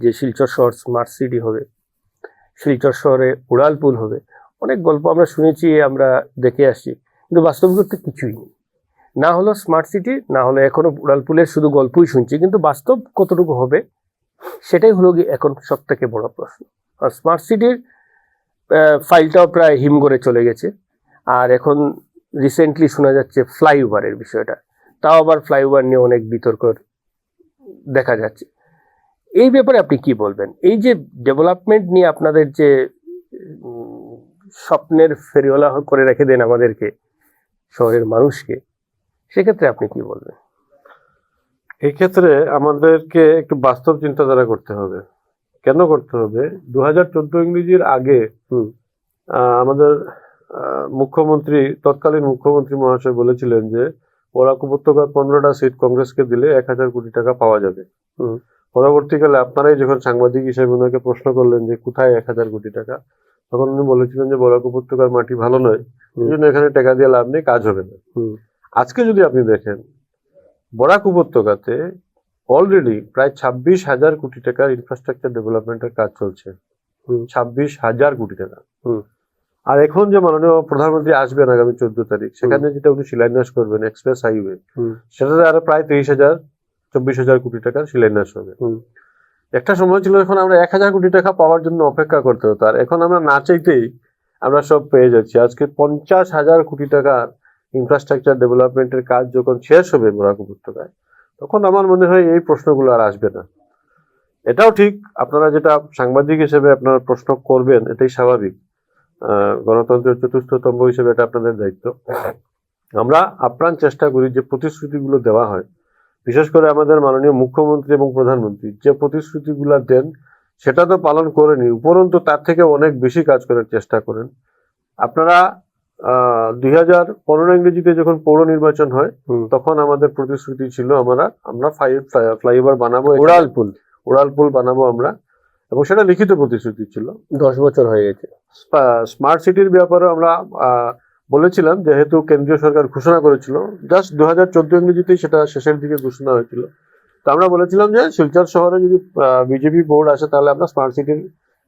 যে শিলচর শহর স্মার্ট সিটি হবে, শিলচর শহরে উড়ালপুল হবে। অনেক গল্প আমরা শুনেছি, আমরা দেখে আসছি, কিন্তু বাস্তব করতে কিছুই নেই। না হলো স্মার্ট সিটি, না হলো এখনো উড়ালপুলের শুধু গল্পই শুনছি, কিন্তু বাস্তব কতটুকু হবে সেটাই হলো কি এখন সব থেকে বড় প্রশ্ন। আর স্মার্ট সিটির ফাইলটাও প্রায় হিমঘরে চলে গেছে, আর এখন রিসেন্টলি শোনা যাচ্ছে ফ্লাইওভারের বিষয়টা, তাও আবার ফ্লাইওভার নিয়ে অনেক বিতর্ক দেখা যাচ্ছে। এই ব্যাপারে আপনি কি বলবেন? এই যে ডেভেলপমেন্ট নিয়ে আপনাদের যে স্বপ্নের ফেরিওয়ালা করে রেখে দেন আমাদেরকে, শহরের মানুষকে, সেক্ষেত্রে আপনি কি বলবেন? এই ক্ষেত্রে আমাদেরকে একটু বাস্তব চিন্তাধারা করতে হবে। কেন করতে হবে? 2014 ইংরেজির আগে আমাদের মুখ্যমন্ত্রী, তৎকালীন মুখ্যমন্ত্রী মহাশয় বলেছিলেন যে বরাক উপত্যকার 15টা সিট কংগ্রেসকে দিলে 1000 কোটি টাকা পাওয়া যাবে। পরবর্তীকালে আপনারাই যখন সাংবাদিক হিসেবে ওনাকে প্রশ্ন করলেন যে কোথায় 1000 কোটি টাকা, তখন উনি বলেছিলেন যে বরাক উপত্যকার মাটি ভালো নয়, এই জন্য এখানে টাকা দিয়ে লাভ নেই, কাজ হবে না। আজকে যদি আপনি দেখেন, বরাক উপত্যকাতে অলরেডি প্রায় 26,000 কোটি টাকার ইনফ্রাস্ট্রাকচার ডেভেলপমেন্টের কাজ চলছে। 26,000 কোটি টাকা। আর এখন যে মাননীয় প্রধানমন্ত্রী আসবেন আগামী 14 তারিখ, সেখানে যেটা উনি শিলান্যাস করবেন এক্সপ্রেস হাইওয়ে, সেটাতে আরো প্রায় 23,000-24,000 কোটি টাকার শিলান্যাস হবে। একটা সময় ছিল এখন আমরা 1000 কোটি টাকা পাওয়ার জন্য অপেক্ষা করতে হতো, আর এখন আমরা না চাইতেই আমরা সব পেয়ে যাচ্ছি। আজকে 50,000 কোটি টাকার ইনফ্রাস্ট্রাকচার ডেভেলপমেন্টের কাজ যখন শেষ হবে বরাক উপত্যকায়, তখন আমার মনে হয় এই প্রশ্নগুলো আর আসবে না। এটাও ঠিক, আপনারা যেটা সাংবাদিক হিসেবে আপনারা প্রশ্ন করবেন, এটাই স্বাভাবিক। গণতন্ত্রের চতুর্থ স্তম্ভ হিসেবে এটা আপনাদের দায়িত্ব। আমরা আপ্রাণ চেষ্টা করি যে প্রতিশ্রুতিগুলো দেওয়া হয়, বিশেষ করে আমাদের মাননীয় মুখ্যমন্ত্রী এবং প্রধানমন্ত্রী যে প্রতিশ্রুতিগুলো দেন সেটা তো পালন করেনি, উপরন্তু তার থেকে অনেক বেশি কাজ করার চেষ্টা করেন। আপনারা 2015 ইংরেজিতে যখন পৌর নির্বাচন হয়, তখন আমাদের প্রতিশ্রুতি ছিল আমরা ফ্লাইওভার বানাবো, উড়ালপুল বানাবো আমরা, এবং সেটা লিখিত প্রতিশ্রুতি ছিল। 10 বছর হয়ে গেছে। স্মার্ট সিটির ব্যাপারে আমরা বলেছিলাম, যেহেতু কেন্দ্রীয় সরকার ঘোষণা করেছিল, জাস্ট 2014 ইংরেজিতেই সেটা শেষের দিকে ঘোষণা হয়েছিল, তো আমরা বলেছিলাম যে শিলচর শহরে যদি বিজেপি বোর্ড আসে তাহলে আমরা স্মার্ট সিটির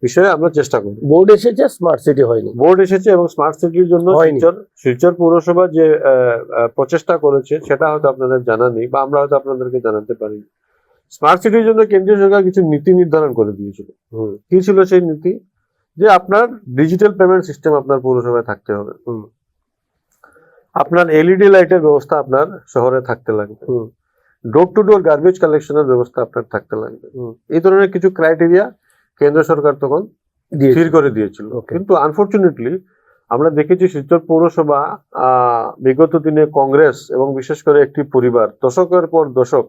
বিষয়ে আমরা চেষ্টা করব। বোর্ড এসেছে, স্মার্ট সিটি হয়নি। বোর্ড এসেছে এবং স্মার্ট সিটির জন্য শিলচর পৌরসভা যে প্রচেষ্টা করেছে সেটা হয়তো আপনাদের জানা নেই, বা আমরা হয়তো আপনাদেরকে জানাতে পারি। স্মার্ট সিটির জন্য কেন্দ্রীয় সরকার কিছু নীতি নির্ধারণ করে দিয়েছিল। কি ছিল সেই নীতি? যে আপনার ডিজিটাল পেমেন্ট সিস্টেম আপনার পৌরসভায় থাকতে হবে, আপনার এলইডি লাইটের ব্যবস্থা আপনার শহরে থাকতে লাগবে, ডোর টু ডোর গার্বেজ কালেকশনের ব্যবস্থা আপনার থাকতে লাগবে। এই ধরনের কিছু ক্রাইটেরিয়া কেন্দ্র সরকার তখন স্থির করে দিয়েছিল। কিন্তু আনফরচুনেটলি আমরা দেখেছি শিলচর পৌরসভা বিগত দিনে কংগ্রেস এবং বিশেষ করে একটি পরিবার দশকের পর দশক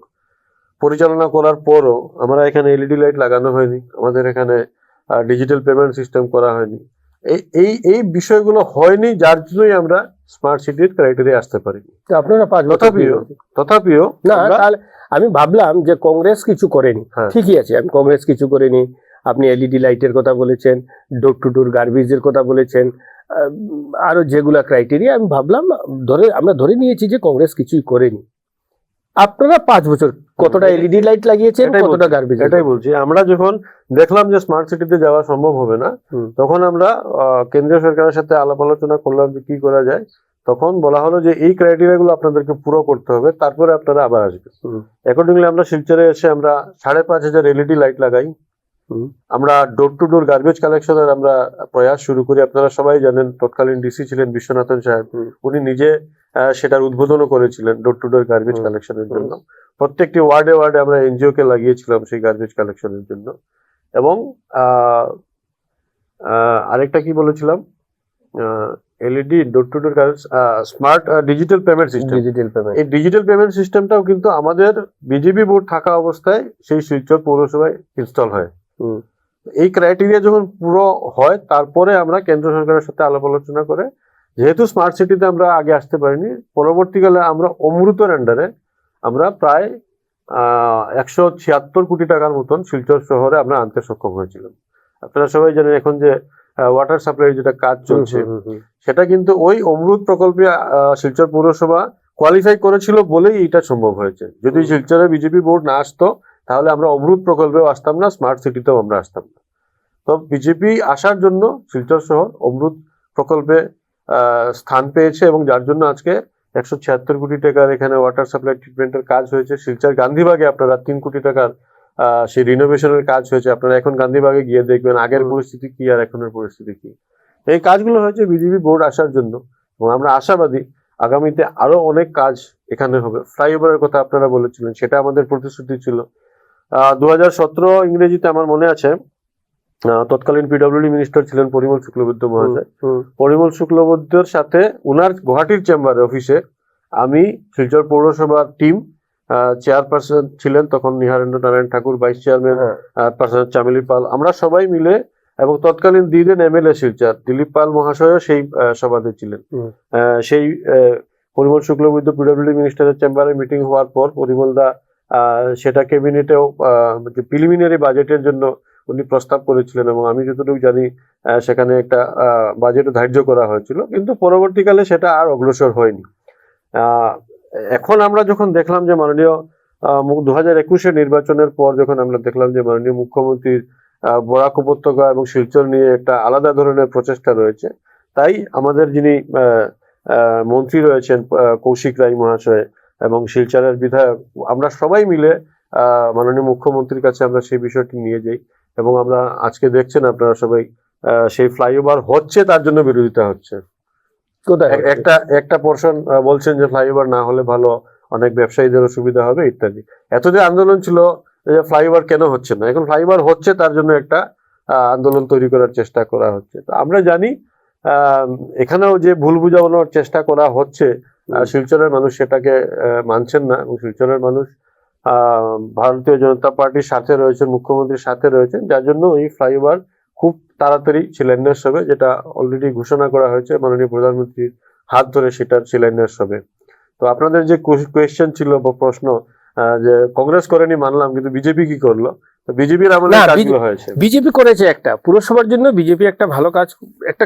পরিচালনা করার পরও আমরা এখানে এলইডি লাইট লাগানো হয়নি, আমাদের এখানে ডিজিটাল পেমেন্ট সিস্টেম করা হয়নি। এই বিষয়গুলো হয়নি, যার জন্যই আমরা স্মার্ট সিটির ক্রাইটেরিয়া আসতে পারিনি। আপনারা তথাপিও না, আমি ভাবলাম যে কংগ্রেস কিছু করেনি, ঠিকই আছে, আমি কংগ্রেস কিছু করেনি, আপনি এলইডি লাইটের কথা বলেছেন, ডোর টু ডোর গার্বেজের কথা বলেছেন, আরো যেগুলা ক্রাইটেরিয়া, আমি ভাবলাম আমরা ধরে নিয়েছি যে কংগ্রেস কিছুই করেনি। আপনারা 5 বছর কতটা এলইডি লাইট লাগিয়েছেন, কতটা গার্বেজ? এটাই বলছি, আমরা যখন দেখলাম যে স্মার্ট সিটিতে যাওয়া সম্ভব হবে না, তখন আমরা কেন্দ্রীয় সরকারের সাথে আলাপ আলোচনা করলাম যে কি করা যায়। তখন বলা হলো যে এই ক্রাইটেরিয়া গুলো আপনাদেরকে পুরো করতে হবে, তারপরে আপনারা আবার আসবেন। অ্যাকর্ডিংলি আমরা শিলচরে এসে আমরা 5,500 এলইডি লাইট লাগাই। আমরা ডোর টু ডোর গার্বেজ কালেকশনের আমরা প্রয়াস শুরু করি। আপনারা সবাই জানেন তৎকালীন ডিসি ছিলেন বিশ্বনাথন সাহেব, উনি নিজে সেটার উদ্বোধনও করেছিলেন ডোর টু ডোর গার্বেজ কালেকশনের জন্য। প্রত্যেকটি ওয়ার্ডে ওয়ার্ডে আমরা এনজিও কে লাগিয়েছিলাম সেই গার্বেজ কালেকশনের জন্য। এবং আরেকটা কি বলেছিলাম, LED door to door smart digital payment system. এই ডিজিটাল পেমেন্ট সিস্টেমটাও কিন্তু আমাদের বিজেপি বোর্ড থাকা অবস্থায় সেই শিলচর পৌরসভায় ইনস্টল হয়। এই ক্রাইটেরিয়া যখন পুরো হয়, তারপরে আমরা কেন্দ্র সরকারের সাথে আলাপ আলোচনা করে, যেহেতু স্মার্ট সিটিতে আমরা আগে আসতে পারিনি, পরবর্তীকালে আমরা অমৃতর আন্ডারে আমরা প্রায় 176 কোটি টাকার মতন শিলচর শহরে আমরা আনতে সক্ষম হয়েছিলাম। আপনারা সবাই জানেন এখন যে ওয়াটার সাপ্লাই যেটা কাজ চলছে, সেটা কিন্তু ওই অমৃত প্রকল্পে শিলচর পৌরসভা কোয়ালিফাই করেছিল বলেই এটা সম্ভব হয়েছে। যদি শিলচরে বিজেপি বোর্ড না আসতো, তাহলে আমরা অমৃত প্রকল্পেও আসতাম না, স্মার্ট সিটিতেও আমরা আসতাম না। তো বিজেপি আসার জন্য শিলচর শহর অমৃত প্রকল্পে স্থান পেয়েছে, এবং যার জন্য আজকে 176 কোটি টাকার এখানে ওয়াটার সাপ্লাই ট্রিটমেন্টের কাজ হয়েছে। শিলচর গান্ধীবাগে আপনারা 3 কোটি টাকার সেই রিনোভেশনের কাজ হয়েছে। আপনারা এখন গান্ধীবাগে গিয়ে দেখবেন আগের পরিস্থিতি কি আর এখনের পরিস্থিতি কি। এই কাজগুলো হয়েছে বিজেপি বোর্ড আসার জন্য, এবং আমরা আশাবাদী আগামীতে আরো অনেক কাজ এখানে হবে। ফ্লাইওভারের কথা আপনারা বলেছিলেন, সেটা আমাদের প্রতিশ্রুতি ছিল। 2017 ইংরেজিতে আমার মনে আছে, তৎকালীন পিডব্লিউডি মিনিস্টার ছিলেন পরিমল শুক্লবৈদ্য মহাশয়। পরিমল শুক্লবৈদ্যর সাথে উনার গুয়াহাটির চেম্বারে অফিসে আমি, শিলচর পৌরসভার টিম, চেয়ারপারসন ছিলেন তখন নিহারেন্দ্র নারায়ণ ঠাকুর, ভাইস চেয়ারম্যান পার্সন চামেলি পাল, আমরা সবাই মিলে, এবং তৎকালীন দিদিন এমএলএ শিলচর দিলীপ পাল মহাশয়ও সেই সভাতে ছিলেন। সেই পরিমল শুক্লবৈদ্য পিডব্লিউডি মিনিস্টারের চেম্বারে মিটিং হওয়ার পর পরিমল দা সেটা ক্যাবিনেটেও প্রিলিমিনারি বাজেটের জন্য উনি প্রস্তাব করেছিলেন, এবং আমি যতটুকু জানি সেখানে একটা বাজেট ধার্য করা হয়েছিল, কিন্তু পরবর্তীকালে সেটা আর অগ্রসর হয়নি। এখন আমরা যখন দেখলাম যে মাননীয় 2021 নির্বাচনের পর যখন আমরা দেখলাম যে মাননীয় মুখ্যমন্ত্রীর বরাক উপত্যকা এবং শিলচর নিয়ে একটা আলাদা ধরনের প্রচেষ্টা রয়েছে, তাই আমাদের যিনি মন্ত্রী রয়েছেন কৌশিক রায় মহাশয় এবং শিলচরের বিধায়ক, আমরা সবাই মিলে মাননীয় মুখ্যমন্ত্রীর কাছে আমরা সেই বিষয়টি নিয়ে যাই, এবং আমরা আজকে দেখছেন আপনারা সবাই সেই ফ্লাইওভার হচ্ছে, তার জন্য বিরোধিতা হচ্ছে। একটা পোর্শন বলছেন যে ফ্লাইওভার না হলে ভালো, অনেক ব্যবসায়ীদেরও সুবিধা হবে ইত্যাদি। এতদিন আন্দোলন ছিল যে ফ্লাইওভার কেন হচ্ছে না, এখন ফ্লাইওভার হচ্ছে, তার জন্য একটা আন্দোলন তৈরি করার চেষ্টা করা হচ্ছে। তো আমরা জানি এখানেও যে ভুল বুঝানোর চেষ্টা করা হচ্ছে, শিলচরের মানুষ সেটাকে মানছেন না, এবং শিলচরের মানুষ ভারতীয় জনতা পার্টির সাথে রয়েছেন, মুখ্যমন্ত্রীর সাথে রয়েছেন, যার জন্য এই ফ্লাইওভার খুব তাড়াতাড়ি শিলান্যাস হবে, যেটা অলরেডি ঘোষণা করা হয়েছে মাননীয় প্রধানমন্ত্রীর হাত ধরে সেটার শিলান্যাস হবে। তো আপনাদের যে কোয়েশ্চেন ছিল বা প্রশ্ন যে কংগ্রেস করেনি মানলাম, কিন্তু বিজেপি কি করলো, তো বিজেপির আমলে কাজগুলো হয়েছে। বিজেপি করেছে একটা পুরসভার জন্য, বিজেপি একটা ভালো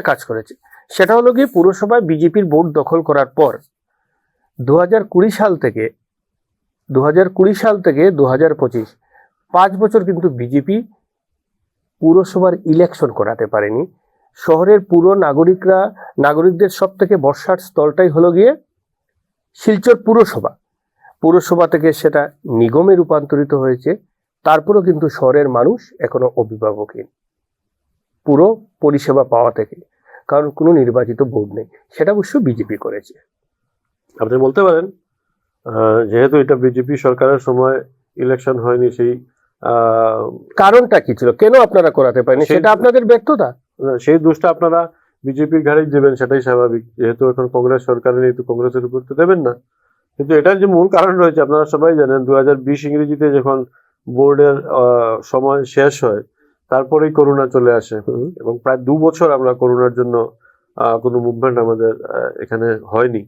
কাজ করেছে। সেটা হলো গিয়ে পুরসভায় বিজেপির ভোট দখল করার পর 2020 সাল থেকে 2025 5 বছর কিন্তু বিজেপি পুরসভার ইলেকশন করাতে পারেনি। শহরের পুরো নাগরিকদের সব থেকে ভরসার স্থলটাই হলো গিয়ে শিলচর পুরসভা থেকে সেটা নিগমে রূপান্তরিত হয়েছে। তারপরেও কিন্তু শহরের মানুষ এখনো অভিভাবকহীন পুরো পরিষেবা পাওয়া থেকে, কারণ কোনো নির্বাচিত বোর্ড নেই। সেটা অবশ্য বিজেপি করেছে। আপনি বলতে পারেন যেহেতু এটা বিজেপি সরকারের সময় ইলেকশন হয়নি, সেই কারণটা কি ছিল, কেন আপনারা করাতে পারেনি, সেটা আপনাদের ব্যর্থতা। সেই দোষটা আপনারা বিজেপির ঘাড়ে দেবেন, সেটাই স্বাভাবিক। যেহেতু এখন কংগ্রেস সরকারে নেই, তো কংগ্রেসের উপর তো দেবেন না। কিন্তু এটার যে মূল কারণ রয়েছে আপনারা সবাই জানেন, 2020 ইংরেজিতে যখন বোর্ডের সময় শেষ হয়, তারপরেই করোনা চলে আসে, এবং প্রায় 2 বছর আমরা করোনার জন্য কোনো মুভমেন্ট আমাদের এখানে হয়নি।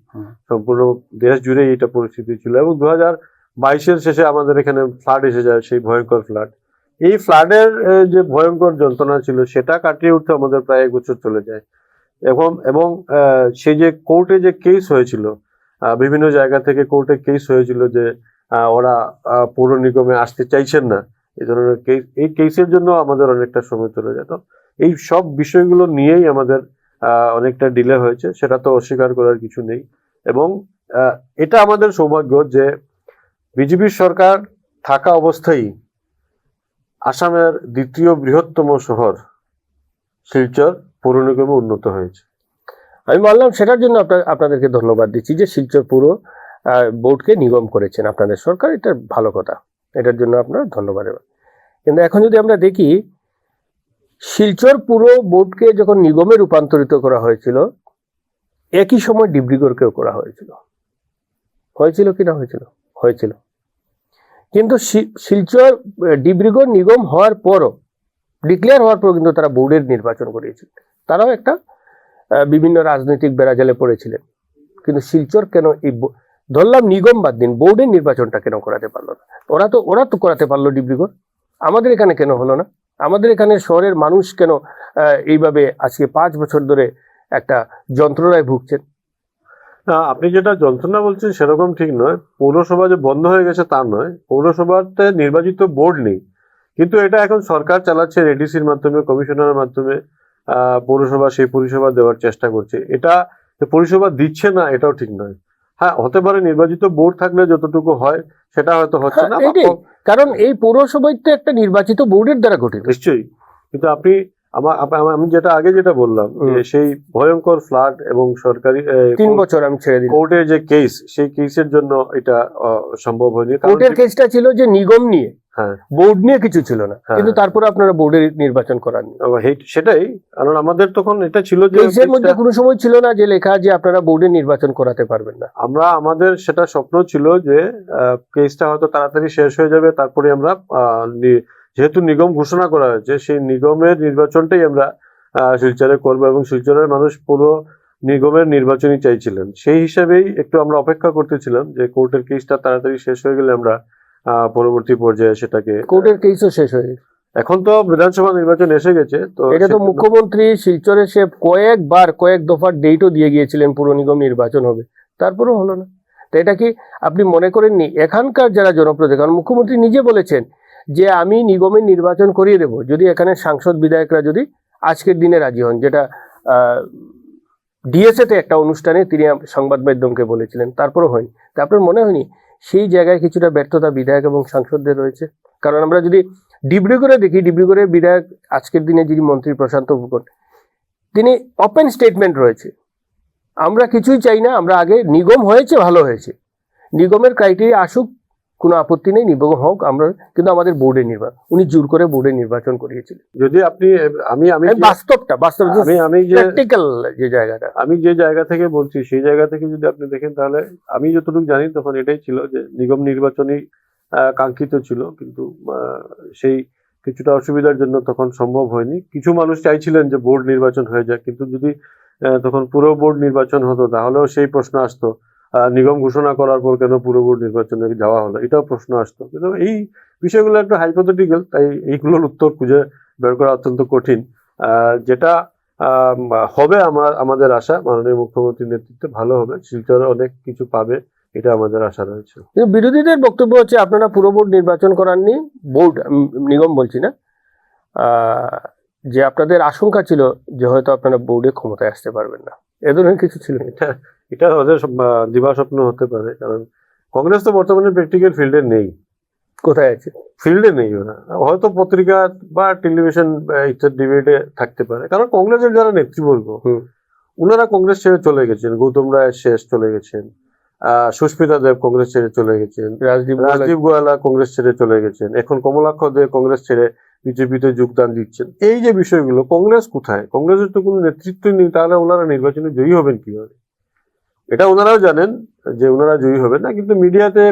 সম্পূর্ণ দেশ জুড়েই এটা পরিস্থিতি ছিল, এবং 2022-এর শেষে আমাদের এখানে ফ্লাড এসে যায়, সেই ভয়ঙ্কর ফ্লাড। এই ফ্লাডের যে ভয়ঙ্কর যন্ত্রণা ছিল সেটা কাটিয়ে উঠতে আমাদের প্রায় 1 বছর চলে যায়। এবং সেই যে কোর্টে যে কেস হয়েছিল, বিভিন্ন জায়গা থেকে কোর্টে কেস হয়েছিল যে ওরা পৌর নিগমে আসতে চাইছেন না, এই ধরনের কেস, এই কেসের জন্য আমাদের অনেকটা সময় চলে যেত। এই সব বিষয়গুলো নিয়েই আমাদের অনেকটা ডিলে হয়েছে, সেটা তো অস্বীকার করার কিছু নেই। এবং এটা আমাদের সৌভাগ্য যে বিজেপির সরকার থাকা অবস্থায় আসামের দ্বিতীয় বৃহত্তম শহর শিলচর পৌর নিগমে উন্নত হয়েছে। আমি বললাম সেটার জন্য আপনাদেরকে ধন্যবাদ দিচ্ছি যে শিলচর পুরো বোর্ডকে নিগম করেছেন আপনাদের সরকার, এটা ভালো কথা, এটার জন্য আপনার ধন্যবাদ। কিন্তু এখন যদি আমরা দেখি শিলচর পুরো বোর্ডকে যখন নিগমে রূপান্তরিত করা হয়েছিল, একই সময় ডিব্রুগড়কেও করা হয়েছিল। হয়েছিল কি না হয়েছিল? হয়েছিল। কিন্তু শিলচর ডিব্রুগড় নিগম হওয়ার পরও, ডিক্লেয়ার হওয়ার পর কিন্তু তারা বোর্ডের নির্বাচন করিয়েছিল। তারাও একটা বিভিন্ন রাজনৈতিক বেড়াজালে পড়েছিলেন। কিন্তু শিলচর কেন এই ধরলাম নিগম বাদ দিন, বোর্ডের নির্বাচনটা কেন করাতে পারলো না? ওরা তো করাতে পারলো ডিব্রুগড়, আমাদের এখানে কেন হলো না? আমাদের এখানে শহরের মানুষ কেন এইভাবে আজকে 5 বছর ধরে একটা যন্ত্রণায় ভুগছেন? না, আপনি যেটা যন্ত্রণা বলছেন সেরকম ঠিক নয়। পৌরসভা যে বন্ধ হয়ে গেছে তা নয়, পৌরসভাতে নির্বাচিত বোর্ড নেই, কিন্তু এটা এখন সরকার চালাচ্ছে এডিসির মাধ্যমে, কমিশনারের মাধ্যমে পৌরসভা সেই পরিষেবা দেওয়ার চেষ্টা করছে। এটা পরিষেবা দিচ্ছে না এটাও ঠিক নয়। হ্যাঁ, হতে পারে নির্বাচিত বোর্ড থাকলে যতটুকু হয় সেটা হয়তো হচ্ছে না, কারণ এই পৌরসভায় তো একটা নির্বাচিত বোর্ডের দ্বারা গঠিত। নিশ্চয়ই, কিন্তু আমি যেটা বললাম যে সেই ভয়ঙ্কর ফ্লাড এবং সরকারি 3 বছর আমি ছেড়ে দিই কোর্টের যে কেস, সেই কেসের জন্য এটা সম্ভব হয়নি। কোর্টের কেসটা ছিল যে নিগম নিয়ে, হ্যাঁ, বোর্ড নিয়ে কিছু ছিল না, কিন্তু তারপরে আপনারা বোর্ডের নির্বাচন করাননি। সেটাই, কারণ আমাদের তখন এটা ছিল যে কেসের মধ্যে কোনো সময় ছিল না যে লেখা যে আপনারা বোর্ডের নির্বাচন করাতে পারবেন না। আমাদের সেটা স্বপ্ন ছিল যে কেসটা হয়তো তাড়াতাড়ি শেষ হয়ে যাবে, তারপরে আমরা যেহেতু নিগম ঘোষণা করা হয়েছে সেই নিগমের নির্বাচনটাই আমরা শিলচরে করবো, এবং শিলচরের মানুষ পুরো নিগমের নির্বাচনই চাইছিলেন। সেই হিসাবেই একটু আমরা অপেক্ষা করতেছিলাম যে কোর্টের কেসটা তাড়াতাড়ি শেষ হয়ে গেলে আমরা পরবর্তী পর্যায়ে সেটাকে, কোর্টের কেসও শেষ হয়ে গেছে, এখন তো বিধানসভা নির্বাচন এসে গেছে। তো এটা তো মুখ্যমন্ত্রী শিলচরে সে কয়েক দফার ডেটও দিয়ে গিয়েছিলেন পুর নিগম নির্বাচন হবে, তারপরেও হলো না। তো এটা কি আপনি মনে করেননি এখানকার যারা জনপ্রতিনিধি, কারণ মুখ্যমন্ত্রী নিজে বলেছেন যে আমি নিগমের নির্বাচন করিয়ে দেবো যদি এখানে সাংসদ বিধায়করা যদি আজকের দিনে রাজি হন, যেটা ডিএসএতে একটা অনুষ্ঠানে তিনি সংবাদ মাধ্যমকে বলেছিলেন, তারপরও হয়নি। তা আপনার মনে হয়নি সেই জায়গায় কিছুটা ব্যর্থতা বিধায়ক এবং সাংসদদের রয়েছে? কারণ আমরা যদি ডিব্রুগড়ে দেখি, ডিব্রুগড়ের বিধায়ক আজকের দিনে যিনি মন্ত্রী প্রশান্ত ভূষণ, তিনি ওপেন স্টেটমেন্ট রয়েছে, আমরা কিছুই চাই না, আমরা আগে নিগম হয়েছে ভালো হয়েছে, নিগমের ক্রাইটেরিয়া আসুক, কোনো আপত্তি নেই, নিগম হোক, আমরা কিন্তু আমাদের বোর্ডে নির্বাচন, উনি জোর করে বোর্ডে নির্বাচন করিয়েছিলেন। যদি আপনি আমি যে জায়গা থেকে বলছি সেই জায়গা থেকে যদি আপনি দেখেন, তাহলে আমি যতটুকু জানি তখন এটাই ছিল যে নিগম নির্বাচনই কাঙ্ক্ষিত ছিল, কিন্তু সেই কিছুটা অসুবিধার জন্য তখন সম্ভব হয়নি। কিছু মানুষ চাইছিলেন যে বোর্ড নির্বাচন হয়ে যায়, কিন্তু যদি তখন পুরো বোর্ড নির্বাচন হতো তাহলেও সেই প্রশ্ন আসতো নিগম ঘোষণা করার পর কেন পুরো বোর্ড নির্বাচনে যাওয়া হলো, এটাও প্রশ্ন আসতো। কিন্তু এই বিষয়গুলো একটু হাইপোথেটিক্যাল, তাই এইগুলোর উত্তর খুঁজে বের করা অত্যন্ত কঠিন। যেটা হবে আমাদের আশা, মাননীয় মুখ্যমন্ত্রীর নেতৃত্বে ভালো হবে, শিলচরে অনেক কিছু পাবে, এটা আমাদের আশা রয়েছে। কিন্তু বিরোধীদের বক্তব্য হচ্ছে আপনারা পুরো বোর্ড নির্বাচন করাননি, বোর্ড নিগম বলছি না, যে আপনাদের আশঙ্কা ছিল যে হয়তো আপনারা বোর্ডে ক্ষমতায় আসতে পারবেন না, এ ধরনের কিছু ছিল। এটা ওদের দিবা স্বপ্ন হতে পারে, কারণ কংগ্রেস তো বর্তমানে প্র্যাকটিক্যাল ফিল্ডে নেই। কোথায় আছে? ফিল্ডে নেই ওরা, হয়তো পত্রিকা বা টেলিভিশন ইত্যাদি ডিবেটে থাকতে পারে, কারণ কংগ্রেসের যারা নেতৃবর্গ ওনারা কংগ্রেস ছেড়ে চলে গেছেন। গৌতম রায় শেষ চলে গেছেন, সুস্মিতা দেব কংগ্রেস ছেড়ে চলে গেছেন, রাজদীপ গোয়ালা কংগ্রেস ছেড়ে চলে গেছেন, এখন কমলাক্ষ দেব কংগ্রেস ছেড়ে বিজেপিতে যোগদান দিচ্ছেন। এই যে বিষয়গুলো, কংগ্রেস কোথায়? কংগ্রেসের তো কোনো নেতৃত্ব নেই, তাহলে ওনারা নির্বাচনে জয়ী হবেন কিভাবে? এটা ওনারাও জানেন যে ওনারা জয়ী হবেন না, কিন্তু মিডিয়াতে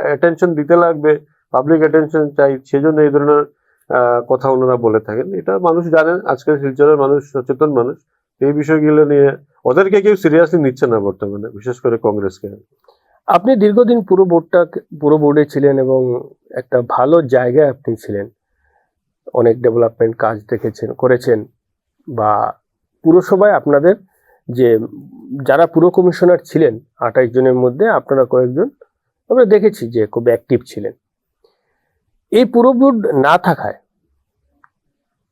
অ্যাটেনশন দিতে লাগবে, পাবলিক অ্যাটেনশন চাই, সেজন্য এই ধরনের কথা ওনারা বলে থাকেন। এটা মানুষ জানেন, আজকাল শিলচরের মানুষ সচেতন মানুষ, এই বিষয়গুলো নিয়ে ওদেরকে কেউ সিরিয়াসলি নিচ্ছে না বর্তমানে, বিশেষ করে কংগ্রেসকে। আপনি দীর্ঘদিন পুরো বোর্ডে ছিলেন এবং একটা ভালো জায়গায় আপনি ছিলেন, অনেক ডেভেলপমেন্ট কাজ করেছেন, বা পুরসভায় আপনাদের যে যারা পুর কমিশনার ছিলেন 28 জনের মধ্যে আপনারা কয়েকজন আমরা দেখেছি যে খুব অ্যাক্টিভ ছিলেন। এই পুর বোর্ড না থাকায়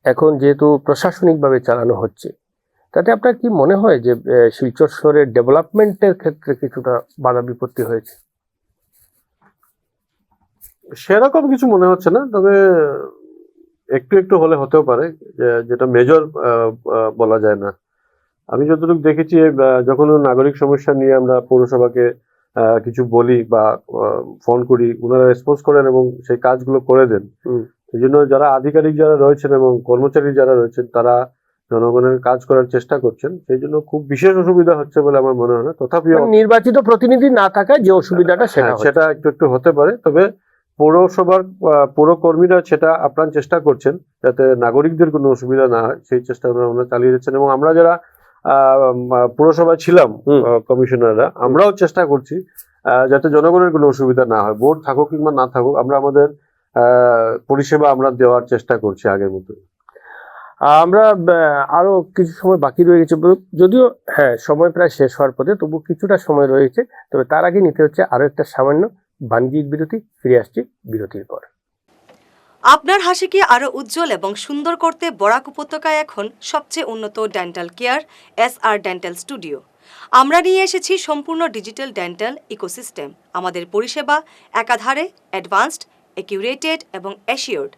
এখন যেহেতু প্রশাসনিকভাবে চালানো হচ্ছে, তাতে আপনার কি মনে হয় যে শিলচর শহরের ডেভেলপমেন্টের ক্ষেত্রে কিছুটা বাধা বিপত্তি হয়েছে? সেরকম কিছু মনে হচ্ছে না, তবে একটু একটু হলে হতেও পারে, যেটা মেজর বলা যায় না। আমি যতটুকু দেখেছি, যখন নাগরিক সমস্যা নিয়ে আমরা পৌরসভাকে কিছু বলি বা ফোন করি, ওনারা রেসপন্স করেন এবং সেই কাজগুলো করে দেন। এই জন্য যারা আধিকারিক যারা রয়েছেন এবং কর্মচারী যারা রয়েছেন তারা জনগণের কাজ করার চেষ্টা করছেন, সেই জন্য খুব বিশেষ অসুবিধা হচ্ছে বলে আমার মনে হয় না। তথাপিও নির্বাচিত প্রতিনিধি না থাকায় যে অসুবিধাটা সেটা একটু একটু হতে পারে, তবে পৌরসভার পৌরকর্মীরা সেটা আপ্রাণ চেষ্টা করছেন যাতে নাগরিকদের কোনো অসুবিধা না হয়, সেই চেষ্টা ওনারা চালিয়ে যাচ্ছেন। এবং আমরা যারা পুরসভায় ছিলাম কমিশনাররা, আমরাও চেষ্টা করছি যাতে জনগণের কোনো অসুবিধা না হয়। বোর্ড থাকুক কিংবা না থাকুক, আমরা আমাদের পরিষেবা আমরা দেওয়ার চেষ্টা করছি আগের মতো। আমরা আরো কিছু সময় বাকি রয়ে গেছে, যদিও হ্যাঁ সময় প্রায় শেষ হওয়ার পথে, তবু কিছুটা সময় রয়েছে। তবে তার আগে নিতে হচ্ছে আরো একটা সামান্য বাণিজ্যিক বিরতি। ফিরে আসছি বিরতির পর। আপনার হাসিকে আরও উজ্জ্বল এবং সুন্দর করতে বরাক উপত্যকায় এখন সবচেয়ে উন্নত dental care SR dental studio. আমরা নিয়ে এসেছি সম্পূর্ণ ডিজিটাল ডেন্টাল ইকোসিস্টেম। আমাদের পরিষেবা একাধারে অ্যাডভান্সড, অ্যাকিউরেটেড এবং অ্যাসিওর্ড।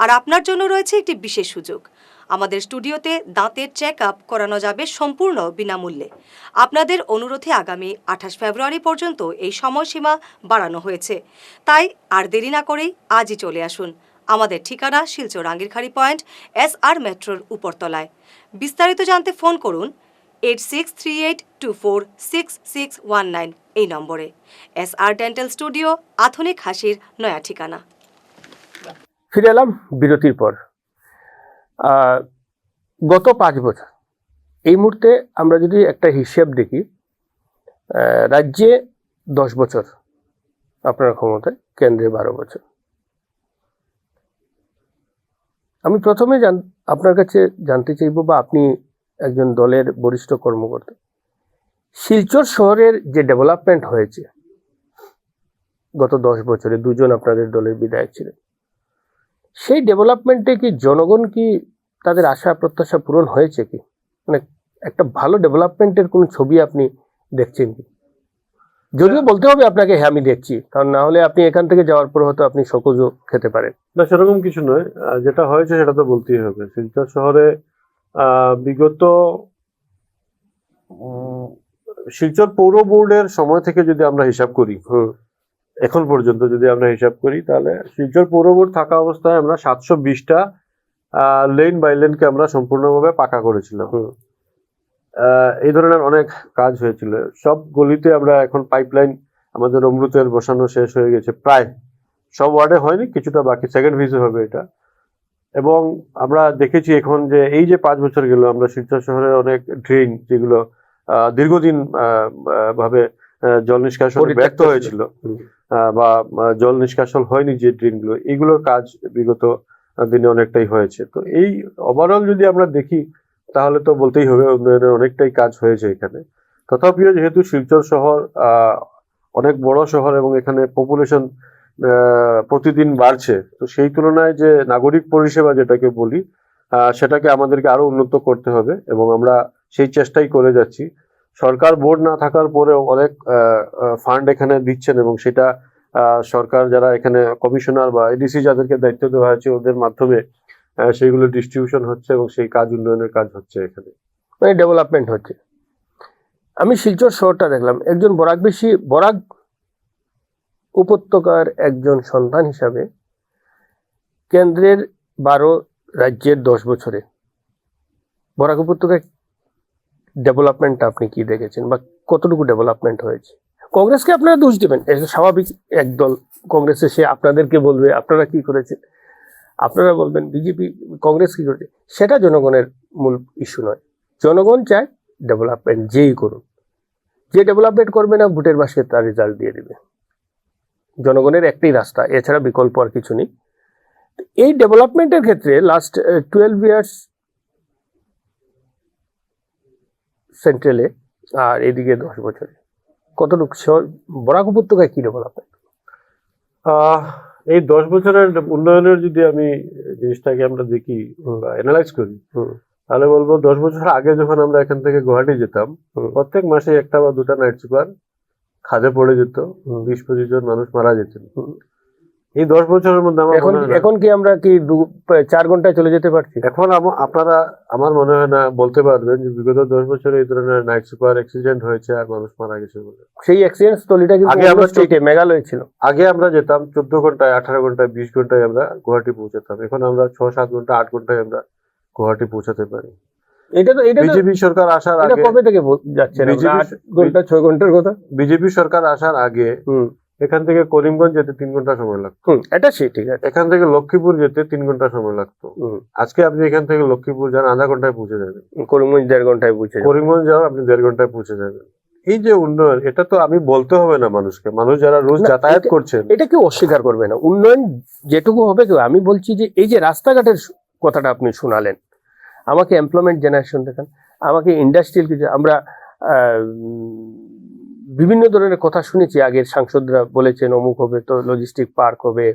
আর আপনার জন্য রয়েছে একটি বিশেষ সুযোগ। আমাদের স্টুডিওতে দাঁতের চেক আপ করানো যাবে সম্পূর্ণ বিনামূল্যে। আপনাদের অনুরোধে আগামী 28 ফেব্রুয়ারি পর্যন্ত এই সময়সীমা বাড়ানো হয়েছে। তাই আর দেরি না করেই আজই চলে আসুন। আমাদের ঠিকানা শিলচর আঙ্গিরখাড়ি পয়েন্ট, SR মেট্রোর উপরতলায়। বিস্তারিত জানতে ফোন করুন 8638246619 এই নম্বরে। SR ডেন্টাল স্টুডিও, আধুনিক হাসির নয়া ঠিকানা। ফিরে এলাম বিরতির পর। গত 5 বছর, এই মুহূর্তে আমরা যদি একটা হিসেব দেখি, রাজ্যে 10 বছর আপনার ক্ষমতায়, কেন্দ্রে 12 বছর। আমি প্রথমে আপনার কাছে জানতে চাইব, বা আপনি একজন দলের বরিষ্ঠ কর্মকর্তা, শিলচর শহরের যে ডেভেলপমেন্ট হয়েছে গত 10 বছরে, 2 জন আপনাদের দলের বিধায়ক ছিলেন, সেই ডেভেলপমেন্টে কি জনগণ কি তাদের আশা প্রত্যাশা পূরণ হয়েছে কি? মানে একটা ভালো ডেভেলপমেন্টের কোন ছবি আপনি দেখছেন কি? যদিও বলতে হবে আপনাকে হ্যাঁ আমি দেখছি, কারণ না হলে আপনি এখান থেকে যাওয়ার পর হয়তো আপনি সকজও খেতে পারেন না। সেরকম কিছু নয়, যেটা হয়েছে সেটা তো বলতেই হবে। শিলচর শহরে বিগত শিলচর পৌর বোর্ডের সময় থেকে যদি আমরা হিসাব করি, এখন পর্যন্ত যদি আমরা হিসাব করি, তাহলে শিলচর পৌর বোর্ড থাকা অবস্থায় আমরা 720টা লেন বাই লেনকে আমরা সম্পূর্ণভাবে পাকা করেছিলাম। এই ধরনের অনেক কাজ হয়েছিল। সব গলিতে আমরা এখন পাইপলাইন আমাদের অমৃতের বসানো শেষ হয়ে গেছে, প্রায় সব ওয়ার্ডে হয়নি, কিছুটা বাকি, সেকেন্ড ফেজে হবে এটা। এবং আমরা দেখেছি এখন যে এই যে 5 বছর গেল, আমরা শিলচর শহরের অনেক ড্রেন যেগুলো দীর্ঘদিন ভাবে জল নিষ্কাশন ব্যর্থ হয়েছিল বা জল নিষ্কাশন হয়নি, যে ড্রেনগুলো, এগুলোর কাজ বিগত দিনে অনেকটাই হয়েছে। তো এই ওভারঅল যদি আমরা দেখি, তাহলে তো বলতেই হবে উন্নয়নের অনেকটাই কাজ হয়েছে এখানে। তথাপিও যেহেতু শিলচর শহর অনেক বড় শহর এবং এখানে পপুলেশন প্রতিদিন বাড়ছে, তো সেই তুলনায় যে নাগরিক পরিষেবা যেটাকে বলি, সেটাকে আমাদেরকে আরো উন্নত করতে হবে এবং আমরা সেই চেষ্টাই করে যাচ্ছি। সরকার বোর্ড না থাকার পরেও অনেক ফান্ড এখানে দিচ্ছেন এবং সেটা সরকার যারা এখানে কমিশনার বা এডিসি যাদেরকে দায়িত্ব দেওয়া হয়েছে, ওদের মাধ্যমে সেইগুলো ডিস্ট্রিবিউশন হচ্ছে এবং সেই কাজ, উন্নয়নের কাজ হচ্ছে এখানে, মানে ডেভেলপমেন্ট হচ্ছে। আমি শিলচর শহরটা দেখলাম, একজন বরাক উপত্যকার একজন সন্তান হিসাবে, কেন্দ্রের 12, রাজ্যের 10 বছরে বরাক উপত্যকায় ডেভেলপমেন্টটা আপনি কি দেখেছেন, বা কতটুকু ডেভেলপমেন্ট হয়েছে? কংগ্রেসকে আপনারা দোষ দেবেন, এটা স্বাভাবিক, একদল কংগ্রেসে সে আপনাদেরকে বলবে আপনারা কি করেছেন, আপনারা বলবেন বিজেপি, কংগ্রেস কি করেছে। সেটা জনগণের মূল ইস্যু নয়। জনগণ চায় ডেভেলপমেন্ট যেই করুন, যে ডেভেলপমেন্ট করবে না ভোটের মাসে তার রেজাল্ট দিয়ে দেবে। জনগণের একটাই রাস্তা, এছাড়া বিকল্প আর কিছু নেই। এই ডেভেলপমেন্টের ক্ষেত্রে লাস্ট 12 ইয়ার্স সেন্ট্রালে আর এদিকে 10 বছরে কতটুকু বরাক উপত্যকায় কি ডেভেলপমেন্ট? এই 10 বছরের উন্নয়নের যদি আমি জিনিসটাকে আমরা দেখি বা অ্যানালাইজ করি, তাহলে বলবো 10 বছর আগে যখন আমরা এখান থেকে গুয়াহাটি যেতাম, প্রত্যেক মাসে একটা বা দুটা নাইট সুপার খাদে পড়ে যেত, 20-25 জন মানুষ মারা যেতেন। এই 10 বছরের মধ্যে এখন কি আমরা কি 4 ঘন্টায় চলে যেতে পারছি? এখন আপনারা আমার মনে হয় না বলতে পারবেন যে বিগত 10 বছরে এই ধরনের নাইট সুপার অ্যাক্সিডেন্ট হয়েছে আর মানুষ মারা গেছে বলে। সেই অ্যাক্সিডেন্ট স্থলটা কিন্তু আগে আমরা স্টেটে মেঘালয় ছিল। আগে আমরা যেতাম 14 ঘন্টায়, 18 ঘন্টায়, 20 ঘন্টায় আমরা গুয়াহাটি পৌঁছাতাম। এখন আমরা 6-7 ঘন্টা, 8 ঘন্টায় আমরা গুয়াহাটি পৌঁছাতে পারি। এটা বিজেপি সরকার আসার আগে কবে থেকে যাচ্ছে? 8 ঘন্টা 6 ঘন্টার কথা। বিজেপি সরকার আসার আগে এখান থেকে করিমগঞ্জ যেতে 3 ঘন্টা সময় লাগতো। এটা ঠিক আছে। এখান থেকে লক্ষ্মীপুর যেতে 3 ঘন্টা সময় লাগতো। আজকে আপনি এখান থেকে লক্ষ্মীপুর যান, আধা ঘন্টায় পৌঁছে যাবেন। করিমগঞ্জ 1.5 ঘন্টায় পৌঁছে যাবেন। করিমগঞ্জ যাও, আপনি 1.5 ঘন্টায় পৌঁছে যাবেন। এই যে উন্নয়ন, এটা তো আমি বলতে হবে না মানুষকে, মানুষ যারা রোজ যাতায়াত করছেন এটা কেউ অস্বীকার করবে না। উন্নয়ন যেটুকু হবে কেউ, আমি বলছি যে এই যে রাস্তাঘাটের কথাটা আপনি শোনালেন, আমাকে এমপ্লয়মেন্ট জেনারেশন দেখান, আমাকে ইন্ডাস্ট্রিয়াল কিছু, আমরা বিভিন্ন ধরনের কথা শুনেছি, আগের সাংসদরা বলেছেন অমুক হবে, তো লজিস্টিক পার্ক হবে,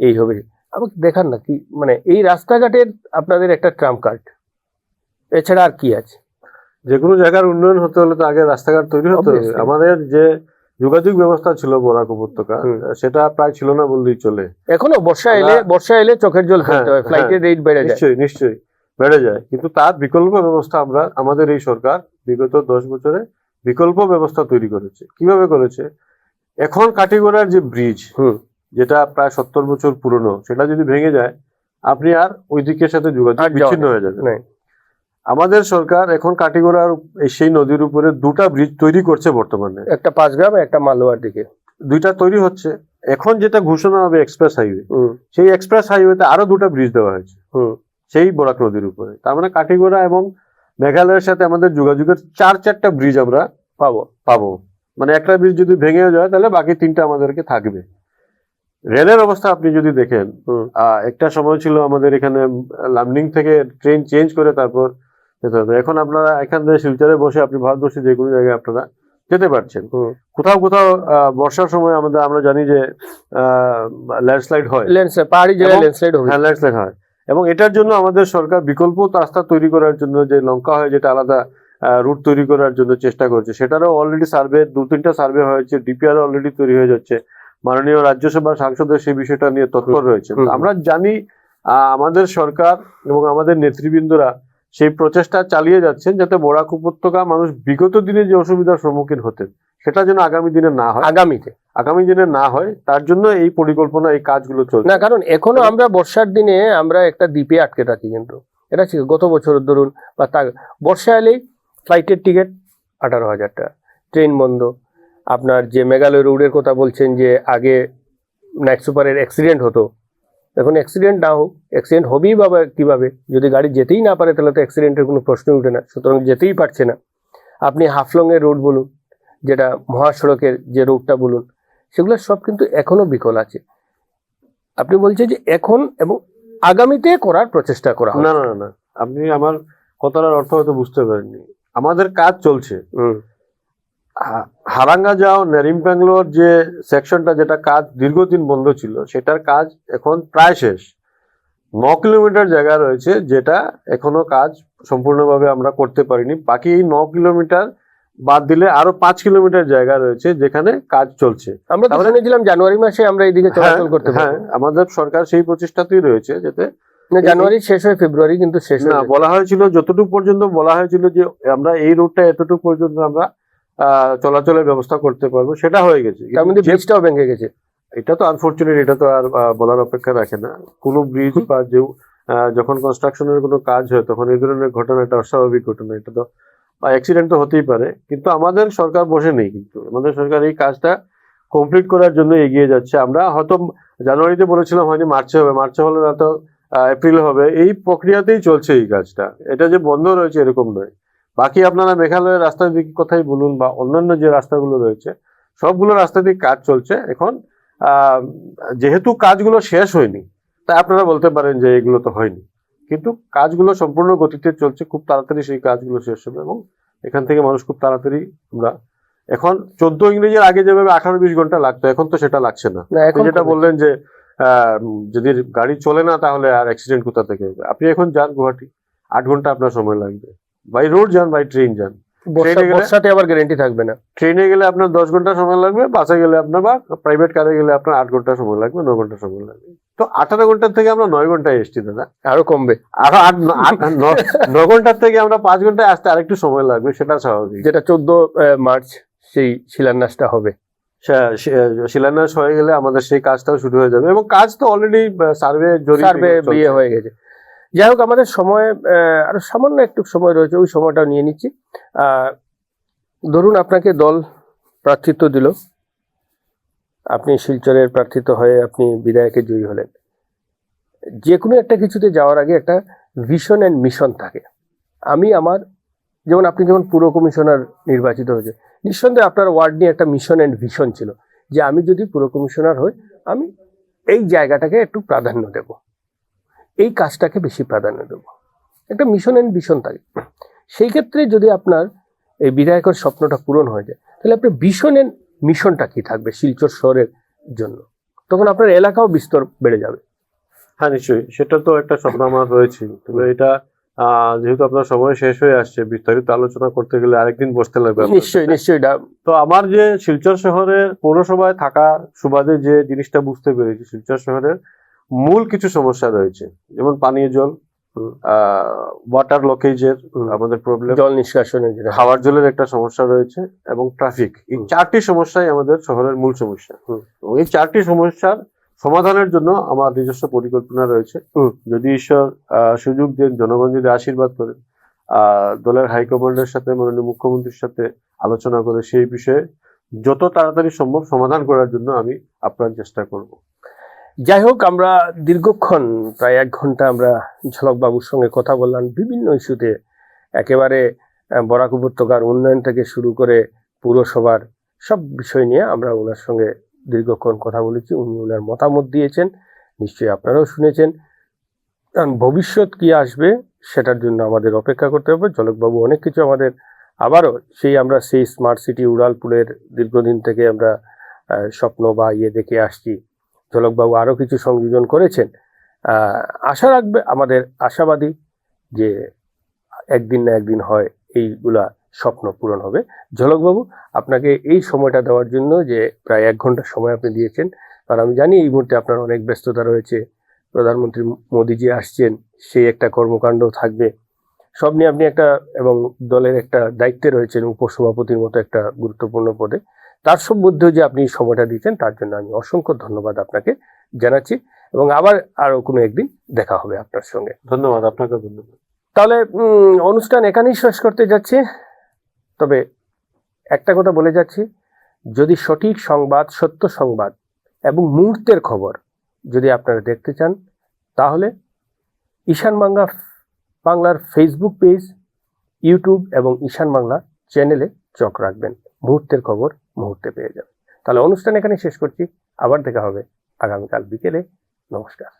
এই হবে। আমাকে দেখান না কি, মানে এই রাস্তাঘাটের আপনাদের একটা ট্রাম্প কার্ড, এছাড়া আর কি আছে? যে কোনো জায়গার উন্নয়ন হতে হলে তো আগে রাস্তাঘাট তৈরি হতে হবে। আমাদের যে যোগাযোগ ব্যবস্থা ছিল বরাক উপত্যকা, সেটা প্রায় ছিল না বললেই চলে। এখনো বর্ষা এলে চোখের জল ফেলতে হয়, ফ্লাইটের রেট বেড়ে যায়। নিশ্চয়ই বেড়ে যায়, কিন্তু তার বিকল্প ব্যবস্থা আমাদের এই সরকার বিগত 10 বছরে বিকল্প ব্যবস্থা তৈরি করেছে। কিভাবে করেছে? এখন কাটিগড়ার যে ব্রিজ, যেটা প্রায় 70 বছর পুরনো, সেটা যদি ভেঙে যায়, আপনি আর ওই দিকের সাথে যোগাযোগ বিচ্ছিন্ন হয়ে যাবে। আমাদের সরকার এখন কাটিগড়ার সেই নদীর উপরে 2টা ব্রিজ তৈরি করছে বর্তমানে, একটা 5 গ্রাম, একটা মালুয়ার দিকে, 2টা তৈরি হচ্ছে। এখন যেটা ঘোষণা হবে এক্সপ্রেস হাইওয়ে, সেই এক্সপ্রেস হাইওয়েতে আরো 2টা ব্রিজ দেওয়া হয়েছে সেই বরাক নদীর উপরে। তার মানে কাটিগড়া এবং মেঘালয়ের সাথে আমাদের যোগাযোগের 4টা ব্রিজ আমরা পাবো। মানে একটা ব্রিজ যদি ভেঙে যায়, তাহলে বাকি 3টা আমাদেরকে থাকবে। রেলের অবস্থা আপনি যদি দেখেন, একটা সময় ছিল আমাদের এখানে লামডিং থেকে ট্রেন চেঞ্জ করে তারপর যেতে হতো। এখন আপনারা এখান থেকে শিলচরে বসে আপনি ভারতবর্ষে যে কোনো জায়গায় আপনারা যেতে পারছেন। কোথাও বর্ষার সময় আমরা জানি যে ল্যান্ডস্লাইড হয়, পাহাড়ি জায়গায় ল্যান্ডস্লাইড হয়। এবং এটার জন্য আমাদের সরকার বিকল্প রাস্তা তৈরি করার জন্য, যে লঙ্কা হয় যেটা আলাদা রুট তৈরি করার জন্য চেষ্টা করছে, সেটারও অলরেডি সার্ভে 2-3টা সার্ভে হয়েছে, ডিপিআর অলরেডি তৈরি হয়ে যাচ্ছে। মাননীয় রাজ্যসভার সাংসদের সেই বিষয়টা নিয়ে তৎপর রয়েছে। আমরা জানি আমাদের সরকার এবং আমাদের নেতৃবৃন্দরা সেই প্রচেষ্টা চালিয়ে যাচ্ছেন, যাতে বরাক উপত্যকা মানুষ বিগত দিনে যে অসুবিধার সম্মুখীন হতেন, সেটা যেন আগামী দিনে না হয়, তার জন্য এই পরিকল্পনা, এই কাজগুলো চলছে না। কারণ এখনো আমরা বর্ষার দিনে আমরা একটা দ্বীপে আটকে থাকি, কিন্তু এটা ছিল গত বছর ধরুন বা বর্ষা এলেই ফ্লাইটের টিকিট 18,000 টাকা, ট্রেন বন্ধ। আপনার যে মেঘালয় রোডের কথা বলছেন, যে আগে নাইট সুপারের অ্যাক্সিডেন্ট হতো, এখন অ্যাক্সিডেন্ট না হোক, অ্যাক্সিডেন্ট হবেই বা কিভাবে? যদি গাড়ি যেতেই না পারে, তাহলে তো অ্যাক্সিডেন্টের কোনো প্রশ্নই উঠে না। সুতরাং যেতেই পারছে না। আপনি হাফলংয়ের রোড বলুন, যেটা মহাসড়কের যে রোডটা বলুন, সেগুলো সব কিন্তু এখনো বিকল আছে। আপনি বলছেন যে এখন এবং আগামীতে করার প্রচেষ্টা করা হবে। না, আপনি আমার কথার অর্থ হয়তো বুঝতে পারেননি। আমাদের কাজ চলছে। হারাঙ্গা যাও নেরিম ব্যাঙ্গালোর যে সেকশনটা, যেটা কাজ দীর্ঘদিন বন্ধ ছিল, সেটার কাজ এখন প্রায় শেষ। 9 কিলোমিটার জায়গা রয়েছে যেটা এখনো কাজ সম্পূর্ণভাবে আমরা করতে পারিনি। বাকি এই 9 কিলোমিটার বাদ দিলে আরো 5 কিলোমিটার জায়গা রয়েছে যেখানে কাজ চলছে। আমরা শুনেছিলাম জানুয়ারি মাসে আমরা এইদিকে চলাচল করতে পারবো। হ্যাঁ, আমাদের সরকার সেই প্রচেষ্টাতেই রয়েছে, যাতে জানুয়ারি শেষ হয়, ফেব্রুয়ারি কিন্তু শেষ না। বলা হয়েছিল, যতটুকু পর্যন্ত বলা হয়েছিল যে আমরা এই রুটটা এতটুকু পর্যন্ত আমরা চলাচলের ব্যবস্থা করতে পারবো, সেটা হয়ে গেছে। তার মধ্যে ব্রিজটাও ভেঙে গেছে। এটা তো আনফরচুনেট, এটা তো আর বলার অপেক্ষা রাখে না। কোনো ব্রিজ বা যখন কনস্ট্রাকশনের কোনো কাজ হয়, তখন এই ধরনের ঘটনা একটা অস্বাভাবিক ঘটনা, এটা তো অ্যাক্সিডেন্ট তো হতেই পারে। কিন্তু আমাদের সরকার বসে নেই, কিন্তু আমাদের সরকার এই কাজটা কমপ্লিট করার জন্য এগিয়ে যাচ্ছে। আমরা হয়তো জানুয়ারিতে বলেছিলাম, হয়নি মার্চে হলে না তো এপ্রিল হবে। এই প্রক্রিয়াতেই চলছে এই কাজটা, এটা যে বন্ধ রয়েছে এরকম নয়। বাকি আপনারা মেঘালয়ের রাস্তার দিকে কথাই বলুন বা অন্যান্য যে রাস্তাগুলো রয়েছে, সবগুলো রাস্তা দিয়ে কাজ চলছে। এখন যেহেতু কাজগুলো শেষ হয়নি, তাই আপনারা বলতে পারেন যে এগুলো তো হয়নি, কিন্তু কাজগুলো সম্পূর্ণ গতিতে চলছে, খুব তাড়াতাড়ি সেই কাজগুলো শেষ হবে এবং এখান থেকে মানুষ খুব তাড়াতাড়ি আমরা এখন 14 ইংরেজির আগে যেভাবে 18-20 ঘন্টা লাগতো এখন তো সেটা লাগছে না। না, এখন আপনি যেটা কমেছে। বললেন যে যদি গাড়ি চলে না তাহলে আর অ্যাক্সিডেন্ট কোথা থেকে হবে। আপনি এখন যান গুয়াহাটি 8 ঘন্টা আপনার সময় লাগবে, বাই রোড যান বাই ট্রেন যান, ট্রেনে গেলে বর্ষাতে আবার গ্যারেন্টি থাকবে না। ট্রেনে গেলে আপনার 10 ঘন্টা সময় লাগবে, বাসে গেলে আপনার বা প্রাইভেট কারে গেলে আপনার 8 ঘন্টা সময় লাগবে, 9 ঘন্টা সময় লাগবে। তো 18 ঘন্টার থেকে আমরা 9 ঘন্টায় এসছি দাদা, আরো কমবে, আরো 9 ঘন্টার থেকে আমরা 5 ঘন্টায় আসতে আরেকটু সময় লাগবে, সেটা স্বাভাবিক। যেটা 14 মার্চ সেই শিলান্যাসটা হবে। শিলান্যাস হয়ে গেলে আমাদের সেই কাজটাও শুরু হয়ে যাবে এবং কাজ তো অলরেডি সার্ভে বিয়ে হয়ে গেছে। যাই হোক, আমাদের সময় আরো সামান্য একটু সময় রয়েছে, ওই সময়টা নিয়ে নিচ্ছি। ধরুন আপনাকে দল প্রার্থিত্ব দিল, আপনি শিলচরের প্রার্থিত হয়ে আপনি বিধায়কে জয়ী হলেন। যে কোনো একটা কিছুতে যাওয়ার আগে একটা ভিশন অ্যান্ড মিশন থাকে। আমি আমার, যেমন আপনি যখন পুর কমিশনার নির্বাচিত হয়েছে, নিঃসন্দেহে আপনার ওয়ার্ড নিয়ে একটা মিশন অ্যান্ড ভিশন ছিল যে আমি যদি পুর কমিশনার হই আমি এই জায়গাটাকে একটু প্রাধান্য দেব, এই কাজটাকে বেশি প্রাধান্য দেব, একটা মিশন অ্যান্ড ভিশন থাকে। সেই ক্ষেত্রে যদি আপনার এই বিধায়কের স্বপ্নটা পূরণ হয়ে যায়, তাহলে আপনার ভিশন অ্যান্ড মিশনটা কি থাকবে শিলচর শহরের জন্য, তখন আপনার এলাকাও বিস্তর বেড়ে যাবে। হ্যাঁ নিশ্চয়ই, সেটা তো একটা স্বপ্ন আমার রয়েছে, তবে এটা যেহেতু আপনার সময় শেষ হয়ে আসছে, বিস্তারিত আলোচনা করতে গেলে আরেকদিন বসতে লাগবে আপনার নিশ্চয়ই সাথে। নিশ্চয়ই তো আমার যে শিলচর শহরের পৌরসভায় থাকা সুবাদে যে জিনিসটা বুঝতে পেরেছি, শিলচর শহরের মূল কিছু সমস্যা রয়েছে, যেমন পানীয় জল, ওয়াটার লকেজের আমাদের প্রবলেম, জল নিষ্কাশনের যেটা খাওয়ার জলের একটা সমস্যা রয়েছে এবং ট্রাফিক। এই 4টি সমস্যাই আমাদের শহরের মূল সমস্যা এবং এই 4টি সমস্যার সমাধানের জন্য আমার নিজস্ব পরিকল্পনা রয়েছে। যদি ঈশ্বর সুযোগ দেন, জনগণ যদি আশীর্বাদ করেন, দলের হাইকমান্ডের সাথে মাননীয় মুখ্যমন্ত্রীর সাথে আলোচনা করে সেই বিষয়ে যত তাড়াতাড়ি সম্ভব সমাধান করার জন্য আমি আপ্রাণ চেষ্টা করব। যাই হোক, আমরা দীর্ঘক্ষণ প্রায় 1 ঘন্টা আমরা ঝলক বাবুর সঙ্গে কথা বললাম বিভিন্ন ইস্যুতে, একেবারে বরাক উপত্যকার উন্নয়ন থেকে শুরু করে পুরসভার সব বিষয় নিয়ে আমরা ওনার সঙ্গে দীর্ঘক্ষণ কথা বলেছি। উনি ওনার মতামত দিয়েছেন, নিশ্চয়ই আপনারাও শুনেছেন। কারণ ভবিষ্যৎ কি আসবে সেটার জন্য আমাদের অপেক্ষা করতে হবে। ঝলকবাবু অনেক কিছু আমাদের আবারও আমরা সেই স্মার্ট সিটি উড়ালপুরের দীর্ঘদিন থেকে আমরা স্বপ্ন বা দেখে আসছি। ঝলকবাবু আরো কিছু সংযোজন করেছেন। আশা রাখবে, আমাদের আশাবাদী যে একদিন না একদিন হয় এইগুলা স্বপ্ন পূরণ হবে। ঝলকবাবু, আপনাকে এই সময়টা দেওয়ার জন্য, যে প্রায় 1 ঘন্টা সময় আপনি দিয়েছেন, কারণ আমি জানি এই মুহূর্তে আপনার অনেক ব্যস্ততা রয়েছে, প্রধানমন্ত্রী মোদিজি আসছেন, সেই একটা কর্মকাণ্ড থাকবে, সব নিয়ে আপনি একটা, এবং দলের একটা দায়িত্বে রয়েছেন উপসভাপতির মতো একটা গুরুত্বপূর্ণ পদে, তার সব মধ্যেও যে আপনি সময়টা দিচ্ছেন তার জন্য আমি অসংখ্য ধন্যবাদ আপনাকে জানাচ্ছি এবং আবার আরো কোনো একদিন দেখা হবে আপনার সঙ্গে। ধন্যবাদ, আপনাকে ধন্যবাদ। তাহলে অনুষ্ঠান এখানেই শেষ করতে যাচ্ছি, তবে একটা কথা বলে যাচ্ছি, যদি সঠিক সংবাদ, সত্য সংবাদ এবং মুহূর্তের খবর যদি আপনারা দেখতে চান, তাহলে ঈশান বাংলার ফেসবুক পেজ, ইউটিউব এবং ঈশান বাংলা চ্যানেলে চোখ রাখবেন, মুহূর্তের খবর মুহূর্তে পেয়ে যাবেন। তাহলে অনুষ্ঠান এখানে শেষ করছি, আবার দেখা হবে আগামীকাল বিকেলে। নমস্কার।